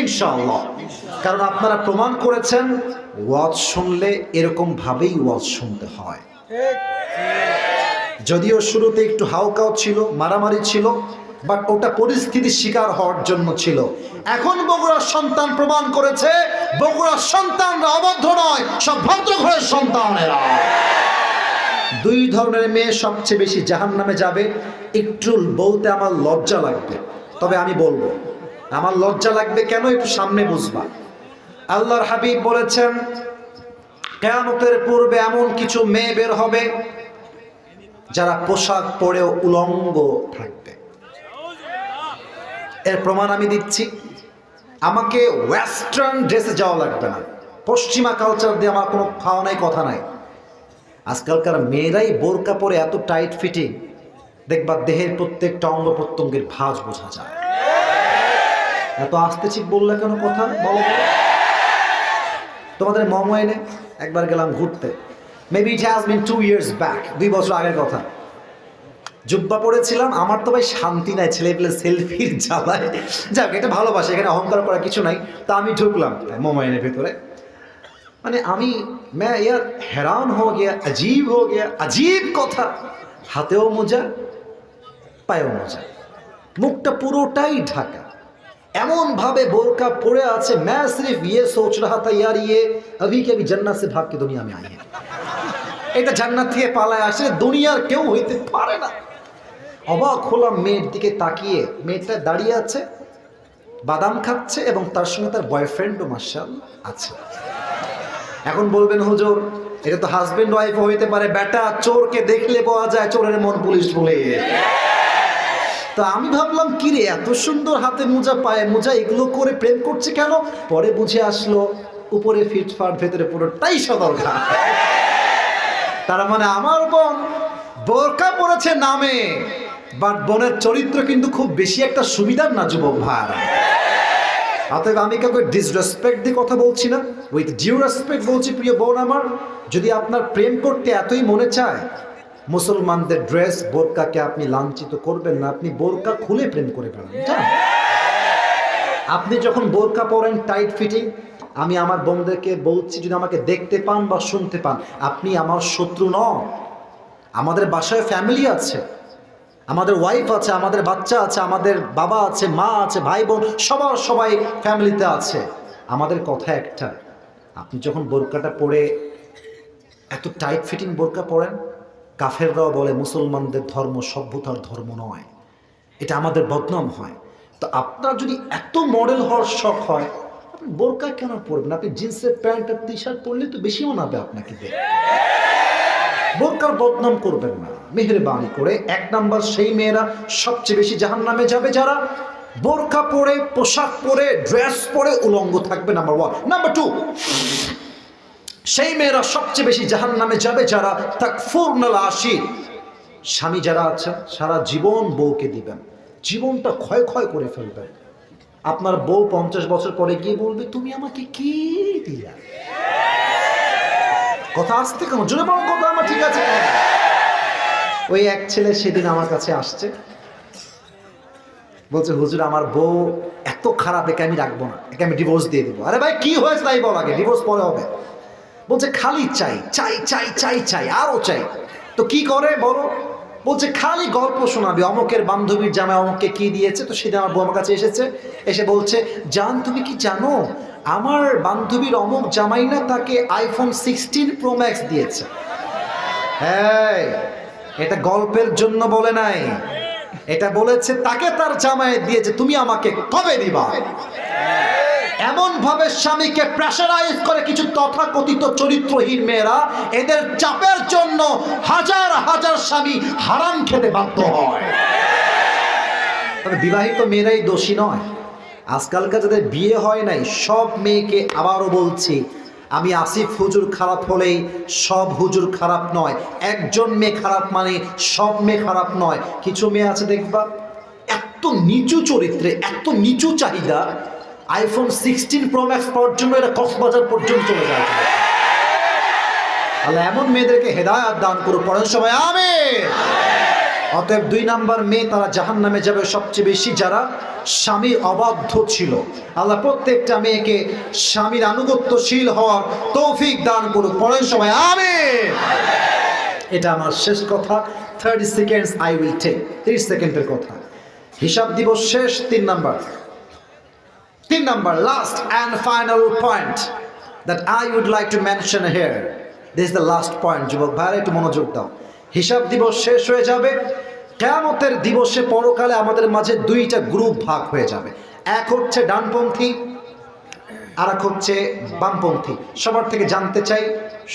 ইনশাআল্লাহ, কারণ আপনারা প্রমাণ করেছেন ওয়াজ শুনলে এরকম ভাবেই ওয়াজ শুনতে হয়। যদিও শুরুতে একটু হাউকাও ছিল, মারামারি ছিল, বাট ওটা পরিস্থিতির শিকার হওয়ার জন্য ছিল। এখন বগুড়ার সন্তান প্রমাণ করেছে বগুড়ার সন্তানরা অবদ্ধ নয়, সব ভদ্র ঘরের সন্তানেরা। 2 ধরনের মেয়ে সবচেয়ে বেশি জাহান্নামে যাবে। একটু বলতে আমার লজ্জা লাগবে, তবে আমি বলবো। আমার লজ্জা লাগবে কেন, একটু সামনে বুঝবা। আল্লাহর হাবিব বলেছেন, কিয়ামতের পূর্বে এমন কিছু মেয়ে বের হবে যারা পোশাক পরেও উলঙ্গ থাকবে। এর প্রমাণ আমি দিচ্ছি। আমাকে ওয়েস্টার্ন ড্রেসে যাওয়া লাগবে না, পশ্চিমা কালচার দিয়ে আমার কোনো খাওয়া নাই, কথা নাই। আজকালকার মেয়েরাই বোরকা পরে এত টাইট ফিটিং, দেখবা দেহের প্রত্যেকটা অঙ্গ প্রত্যঙ্গের ভাঁজ বোঝা যায়। এত আস্তে ঠিক বললে কেন কথা বলো? তোমাদের মময়নে একবার গেলাম ঘুরতে, maybe it has been 2 years back, 2 বছর আগের কথা। জুব্বা পড়েছিলাম, আমার তো ভাই শান্তি নাই, ছেলেপেলে সেলফির জ্বালায়। যাক, এটা ভালোবাসে, এখানে অহংকার করার কিছু নাই। তা আমি ঢুকলাম মোমাইনের ভেতরে, মানে আমি ইয়ার हैरान हो गया, अजीब हो गया। अजीब কথা, হাতেও মোজা, পায়েও মোজা, মুখটা পুরোটাই ঢাকা, এমন ভাবে বোরকা পড়ে আছে। मैं सिर्फ ये सोच रहा था यार ये अभी के अभी जन्नत से भाग के दुनिया में आई है। এটা জান্নাত থেকে পালায় আসে, দুনিয়ার কেউ হইতে পারে না। অবাক হলাম মেয়ের দিকে তাকিয়ে। মেয়েটা দাঁড়িয়ে আছে, বাদাম খাচ্ছে, এবং তার সঙ্গে তার বয়ফ্রেন্ডও মাশাআল্লাহ আছে। এখন বলবেন হুজুর, এটা তো হাজবেন্ড ওয়াইফ হইতে পারে। বেটা, চোরকে দেখলে পাওয়া যায় চোরের মন পুলিশ বলে। তো আমি ভাবলাম, কিরে এত সুন্দর হাতে মোজা, পায়ে মোজা, এগুলো করে প্রেম করছে কেন? পরে বুঝে আসলো উপরে ফিটফাট, ভেতরে পুরোটাই সদরঘা। তার মানে আমার বোন বোরকা পরেছে নামে, বাট বোনের চরিত্র কিন্তু খুব বেশি একটা সুবিধার না যুবক ভাইরা। অতএব আমি কাউকে ডিসরেসপেক্ট দিয়ে কথা বলছি না, উইথ ডিউ রেসপেক্ট বলছি, প্রিয় বোন আমার, যদি আপনার প্রেম করতে এতই মনে চায়, মুসলমানদের ড্রেস বোরকাকে আপনি লাঞ্ছিত করবেন না, আপনি বোরকা খুলে প্রেম করে বেড়ান। আপনি যখন বোরকা পরেন টাইট ফিটিং, আমি আমার বোনদেরকে বলছি, যদি আমাকে দেখতে পান বা শুনতে পান, আপনি আমার শত্রু নন। আমাদের বাসায় ফ্যামিলি আছে, আমাদের ওয়াইফ আছে, আমাদের বাচ্চা আছে, আমাদের বাবা আছে, মা আছে, ভাই বোন সবাই ফ্যামিলিতে আছে। আমাদের কথা একটা, আপনি যখন বোরকাটা পরে এত টাইট ফিটিং বোরকা পরেন, কাফেররাও বলে মুসলমানদের ধর্ম সভ্যতার ধর্ম নয়, এটা আমাদের বদনাম হয়। তো আপনার যদি এত মডেল হওয়ার শখ হয়, আপনি বোরকা কেন পরবেন? আপনি জিন্সের প্যান্ট আর টি শার্ট পরলে তো বেশি মানাবে আপনাকে। বোরকার বদনাম করবেন না মেহেরবানি করে। 1 নাম্বার, সেই মেয়েরা সবচেয়ে বেশি জাহান্নামে যাবে যারা বোরকা পরে, পোশাক পরে, ড্রেস পরে উলঙ্গ থাকবে, নাম্বার 1। নাম্বার 2, সেই মেয়েরা সবচেয়ে বেশি জাহান্নামে যাবে যারা তাকফুরনাল আশিক, স্বামী যারা আছেন সারা জীবন বউকে দিবেন, জীবনটা ক্ষয় করে ফেলবেন। আপনার বউ 50 বছর পরে গিয়ে বলবে, তুমি আমাকে কি দিলা? কথা আসতে কেমন জোরে বলো কথা, আমার ঠিক আছে। ওই এক ছেলে সেদিন আমার কাছে আসছে, বলছে, হুজুর আমার বউ এত খারাপ, একে আমি রাখবো না, একে আমি ডিভোর্স দিয়ে দেবো। আরে ভাই, কি হয়েছে তাই বল আগে, ডিভোর্স পরে হবে। বলছে খালি চাই চাই চাই চাই চাই, আরো চাই। তো কি করে বলো? বলছে খালি গল্প শোনাবে, অমুকের বান্ধবীর জামাই অমুককে কি দিয়েছে। তো সেদিন আমার বউ আমার কাছে এসে বলছে, জান তুমি কি জানো আমার বান্ধবীর অমুক জামাই না তাকে iPhone 16 Pro Max দিয়েছে। হ্যাঁ, এটা গল্পের জন্য বলে নাই, এটা বলেছে তাকে তার জামাই দিয়েছে, তুমি আমাকে কবে দিবা? এমন ভাবে স্বামীকে প্রেসারাইজ করে কিছু তথাকথিত চরিত্রহীন মেয়েরা, এদের চাপের জন্য হাজার হাজার স্বামী হারাম খেতে বাধ্য হয়। তবে বিবাহিত মেয়েরাই দোষী নয়। আজকালকার যাদের বিয়ে হয় নাই সব মেয়েকে আবারও বলছি, আমি আসিফ হুজুর খারাপ হলেই সব হুজুর খারাপ নয়, একজন মেয়ে খারাপ মানে সব মেয়ে খারাপ নয়। কিছু মেয়ে আছে দেখবা এত নিচু চরিত্রে, এত নিচু চাহিদা, আইফোন 16 প্রো ম্যাক্স পাওয়ার জন্য এরা কক্সবাজার পর্যন্ত চলে যায়। আল্লাহ এমন মেয়েদেরকে হেদায়াত দান করুক, পড়েন সবাই আমিন। অতএব 2 নাম্বার মেয়ে তারা জাহান্নামে যাবে সবচেয়ে বেশি, যারা স্বামীর অবাধ্য ছিল। আল্লাহ প্রত্যেকটা মেয়েকে স্বামীর আনুগত্যশীল হওয়ার তৌফিক দান করুক, পড়েন সবাই আমিন। এটা আমার শেষ কথা। 30 সেকেন্ডস আই উইল টেক, 30 সেকেন্ডের কথা। হিসাব দিব শেষ 3 number, last and final point that I would like to mention here. This is the last point. যুবক ভাইরা একটু মনোযোগ দাও। হিসাব দিবস শেষ হয়ে যাবে, কিয়ামতের দিবসে পরকালে আমাদের মাঝে 2টা গ্রুপ ভাগ হয়ে যাবে। এক হচ্ছে ডানপন্থী, আর এক হচ্ছে বামপন্থী। সবার থেকে জানতে চাই,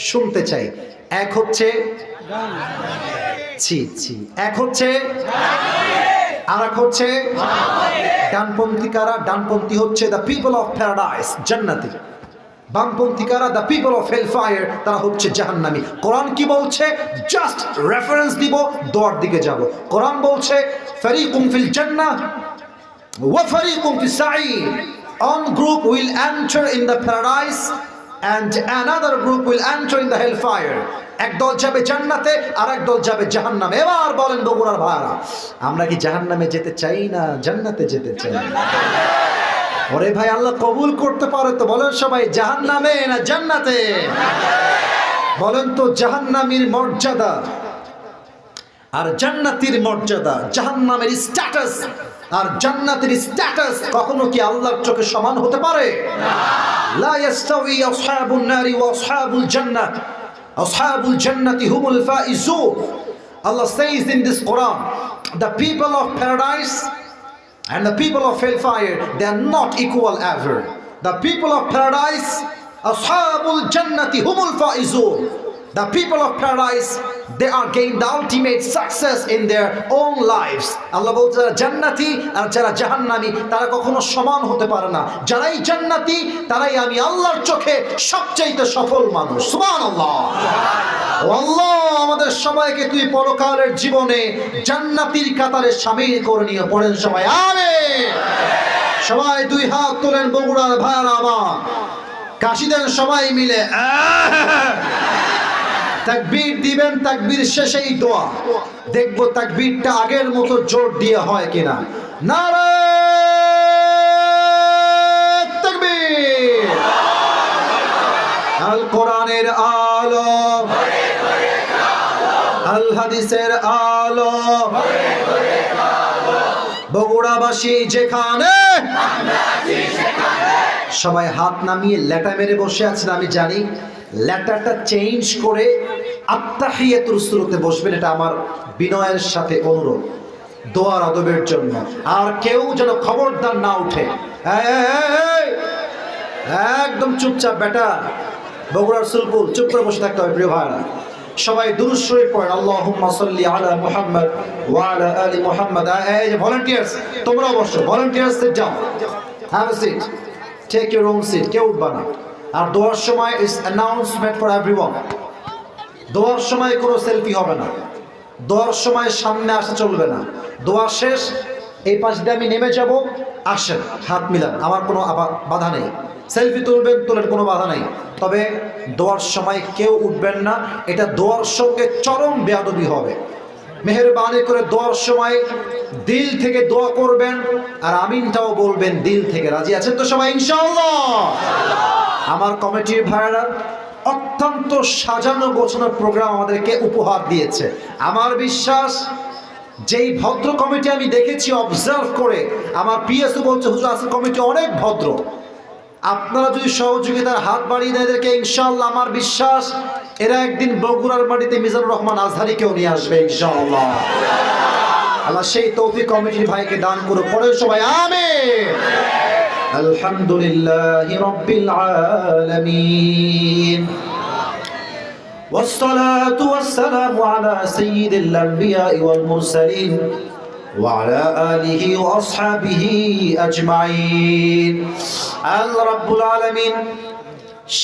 শুনতে চাই, এক হচ্ছে এক হচ্ছে আর এক হচ্ছে ডানপন্থী কারা? ডানপন্থী হচ্ছে দ্য পিপল অফ প্যারাডাইস, জান্নাতি। বামপন্থী কারা? দ্য পিপল অফ হেলফায়ার, তারা হচ্ছে জাহান্নামী। কোরআন কি বলছে? জাস্ট রেফারেন্স দিব, দোয়ার দিকে যাব। কোরআন বলছে ফারিকুম ফিল জান্নাহ ওয়া ফারিকুম ফিস সাঈর, one group will enter in the paradise and another group will enter in the hellfire. একদল যাবে জান্নাতে আর একদল যাবে জাহান্নামে। এবার বলেন বগুড়ার ভাইরা, আমরা কি জাহান্নামে যেতে চাই না জান্নাতে যেতে চাই? ওরে ভাই আল্লাহ কবুল করতে পারে তো বলেন সবাই, জাহান্নামে না জান্নাতে? বলেন তো জাহান্নামীর মর্যাদা আর জান্নাতীর মর্যাদা, জাহান্নামের স্ট্যাটাস আর জান্নাতের স্ট্যাটাস কখনো কি আল্লাহর চোখে সমান হতে পারে? লা ইয়াস্তাউই আসহাবুন নারি ওয়া আসহাবুল জান্নাহ, আসহাবুল জান্নাতি হুমুল Faizun. Allah says in this Quran, the people of paradise and the people of hellfire, they are not equal ever. The people of paradise, ashabul jannati humul faizun. The people of paradise, they are gained the ultimate success in their own lives. Allah বলছে যারা জান্নাতি আর যারা জাহান্নামী তারা কখনো সমান হতে পারে না। যারাই জান্নাতি তারাই আমি আল্লাহর চোখে সবচেয়ে সফল মানুষ। সুবহানাল্লাহ। ও আল্লাহ, আমাদের সবাইকে তুই পরকালের জীবনে জান্নাতীর কাতারে শামিল করে নিয়ে, পড়েন সবাই আমিন। সবাই 2 হাত তোলেন বগুড়ার ভাইরা আমার, কাশি দেন সবাই মিলে, তাকবীর দিবেন, তাকবীর শেষেই দোয়া। দেখবো তাকবীরটা আগের মতো জোর দিয়ে হয় কিনা। নারে তাকবীর। আল কোরআনের আলো, আল হাদিসের আলো, বগুড়াবাসী যেখানে, সবাই হাত নামিয়ে লেটা মেরে বসে আছেন। আমি জানি লেটারটা চেঞ্জ করে আত্তাহিয়াতুর সুরতে বসবেন, এটা আমার বিনয়ের সাথে অনুরোধ, দোয়ার আদবের জন্য। আর কেউ যেন খবরদার না উঠে, একদম চুপচাপ বেটা, বগুড়ার সুলপুল চুপ করে বসে থাকতে হবে। প্রিয় ভাইরা সবাই দুরূদ শরীফ পড়েন, আল্লাহুম্মা সাল্লি আলা মুহাম্মদ ওয়া আলা আলি মুহাম্মদ। এই যে ভলান্টিয়ার্স, তোমরা বসো, ভলান্টিয়ার্স যাও, have a seat, take your own seat, কেউ উঠবা না। আর দোয়ার সময় ইজ অ্যানাউন্সমেন্ট ফর এভরিওয়ান, দোয়ার সময় কোনো সেলফি হবে না, দোয়ার সময় সামনে আসা চলবে না। দোয়া শেষ এই পাশ দিয়ে আমি নেমে যাব, আসেন হাত মিলান, আমার কোনো বাধা নেই। সেলফি তুলবেন, তোলেন, কোনো বাধা নেই। তবে দোয়ার সময় কেউ উঠবেন না, এটা দোয়ার সঙ্গে চরম বেয়াদবি হবে। মেহেরবানি করে দোয়ার সময় দিল থেকে দোয়া করবেন, আর আমিনটাও বলবেন দিল থেকে। রাজি আছেন তো সবাই ইনশাআল্লাহ? আমার কমিটির ভাইরা অত্যন্ত সাজানো গোছানো প্রোগ্রাম আমাদেরকে উপহার দিয়েছে। আমার বিশ্বাস যেই ভদ্র কমিটি আমি দেখেছি অবজার্ভ করে, আমার পিএসও বলছে হুজুর আসল কমিটি অনেক ভদ্র। আপনারা যদি সহযোগিতার হাত বাড়িয়ে দেন এদেরকে, ইনশাআল্লাহ আমার বিশ্বাস এরা একদিন বগুড়ার মাটিতে মিজানুর রহমান আজহারিকেও নিয়ে আসবে ইনশাআল্লাহ। আল্লাহ সেই তৌফিক কমিটির ভাইকে দান করুক, পড়ে সবাই আমিন। আলহামদুলিল্লাহি রাব্বিল আলামিন। والصلاة والسلام على سيد الأنبياء والمرسلين وعلى آله وأصحابه أجمعين আল্লাহ রাব্বুল আলামিন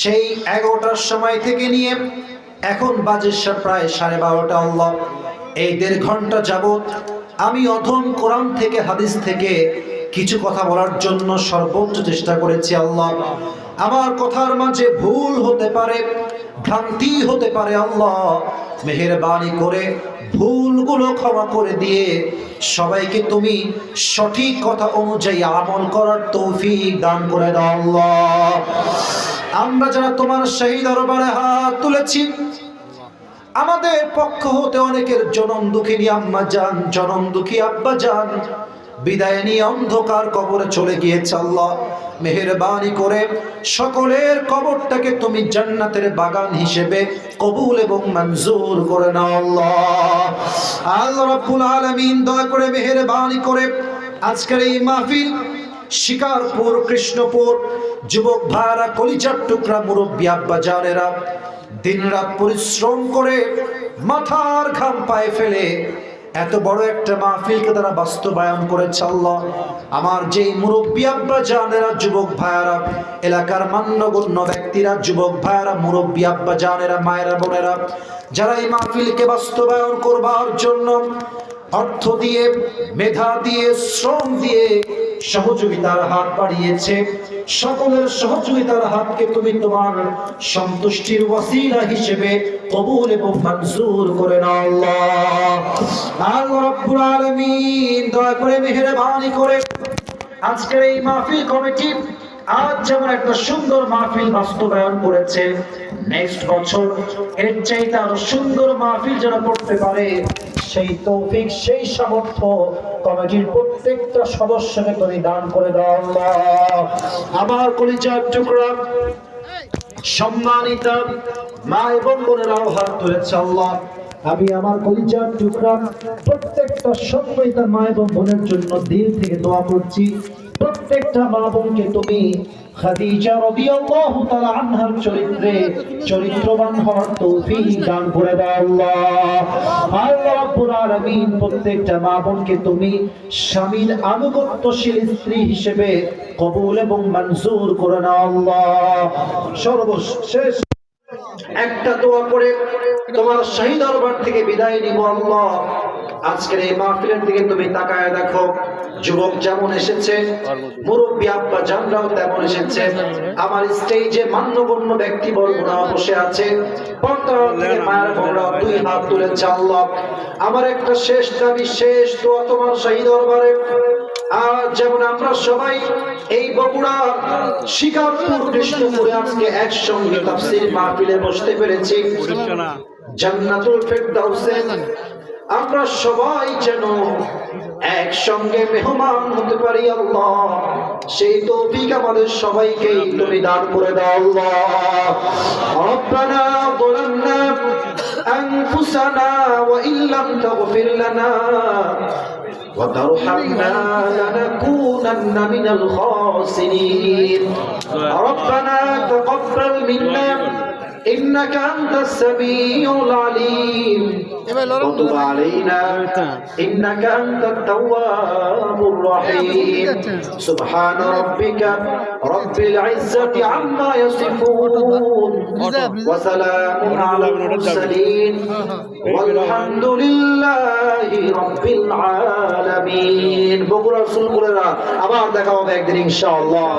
সেই 11টার সময় থেকে নিয়ে এখন বাজে প্রায় 12:30 আল্লাহ এই 1.5 ঘন্টা যাবত আমি অধম কোরআন থেকে হাদিস থেকে কিছু কথা বলার জন্য সর্বোচ্চ চেষ্টা করেছি আল্লাহ। আমার কথার মাঝে ভুল হতে পারে, ভ্রান্তি হতে পারে আল্লাহ, মেহেরবানি করে ভুলগুলো ক্ষমা করে দিয়ে সবাইকে তুমি সঠিক কথা অনুযায়ী আমল করার তৌফিক দান করে দাও আল্লাহ। আমরা যারা তোমার সেই দরবারে হাত তুলেছি, আমাদের পক্ষ হতে অনেকের জনম দুঃখিনী আম্মা জান, জনম দুঃখী আব্বা জান বিদায় নিয়ে অন্ধকার কবরে চলে গিয়েছে আল্লাহ। মেহেরবানি করে সকলের কবরটাকে তুমি জান্নাতের বাগান হিসেবে কবুল এবং মঞ্জুর করে নাও আল্লাহ। আল্লাহ রাব্বুল আলামিন দয়া করে মেহেরবানি করে আজকের এই মাহফিল শিকারপুর, কৃষ্ণপুর যুবক ভাইরা, কলিজার টুকরা মুরব্বী আব্বা জানেরা দিনরাত পরিশ্রম করে মাথার ঘাম পায়ে ফেলে এত বড় একটা মাহফিলকে তারা বাস্তবায়ন করেছে আল্লাহ। আমার যেই মুরব্বী আব্বা জানেরা, যুবক ভাইয়েরা, এলাকার মান্যগণ্য ব্যক্তিরা, যুবক ভাইয়েরা, মুরব্বী আব্বা জানেরা, মায়েরা, বোনেরা, যারা এই মাহফিলকে বাস্তবায়ন করবার জন্য অর্থ দিয়ে, মেধা দিয়ে, শ্রম দিয়ে সহযোগিতার হাত বাড়িয়েছে, সকলের সহযোগিতার হাতকে তুমি তোমার সন্তুষ্টির ওয়াসিলা হিসেবে কবুল এবং মঞ্জুর করে নাও আল্লাহ। আল্লাহ রাব্বুল আলামিন দয়া করে মেহেরবানি করে আজকের এই মাহফিল কমিটি আজ যেমন একটা সুন্দর মাহফিল বাস্তবায়ন করেছে, নেক্সট বছর এর চাইতে আরো সুন্দর মাহফিল যেন করতে পারে সেই তৌফিক, সেই সামর্থ্য কমিটির প্রত্যেকটা সদস্যকে তুমি দান করে দাও আল্লাহ। আমার কলিজার টুকরা সম্মানিতা মা এবং বোনেরাও হাত তুলেছে আল্লাহ। আমি আমার কলিজার টুকরা প্রত্যেকটা সম্মানিতা মা এবং বোনের জন্য দিল থেকে দোয়া করছি। প্রত্যেকটা মা বোনকে তুমি খাদিজা রাদিয়াল্লাহু তাআলা আনহার চরিত্রে চরিত্রবান হওয়ার তৌফিক দান করে দাও আল্লাহ। আল্লাহ রাব্বুল আলামিন প্রত্যেকটা মা বোনকে তুমি স্বামীর আনুগত্যশীল স্ত্রী হিসেবে কবুল এবং মঞ্জুর করে নাও আল্লাহ। সর্বশেষ একটা দোয়া করে তোমার শাহী দরবার থেকে বিদায় নিব আল্লাহ। আজকের এই মাহফিলের দিকে তুমি তাকায় দেখো, যুবক যেমন এসেছে, মুরব্বী আব্বা জানরাও তেমন এসেছে, আমার স্টেজে মান্যগণ্য ব্যক্তিবর্গরাও বসে আছে, পর্দার থেকে মায়ের বোনরা দুই হাত তুলেছে আল্লাহ। আমার একটা শেষ দাবি, শেষ দোয়া তোমার শাহী দরবারে, আর যেমন আমরা সবাই এই বগুড়া শিকারপুর কৃষ্ণপুরে আজকে একসঙ্গে তাফসীর মাহফিলে বসতে পেরেছি, জান্নাতুল ফেরদাউসে আমরা সবাই যেন একসঙ্গে মেহমান হতে পারি আল্লাহ, সেই তৌফিক আমাদের সবাইকে তুমি দান করে দাও আল্লাহ। রব্বানা যালামনা আনফুসানা ওয়া ইল্লাম তাগফির লানা وترحمنا لنكونن من الخاسرين ربنا تقبل منا إنك أنت السميع العليم وتب علينا إنك أنت التواب الرحيم سبحان ربك رب العزة عما يصفون وسلام على المرسلين والحمد لله رب العالمين বগুড়া রসুলপুরেরা আবার দেখা হবে একদিন ইনশাআল্লাহ।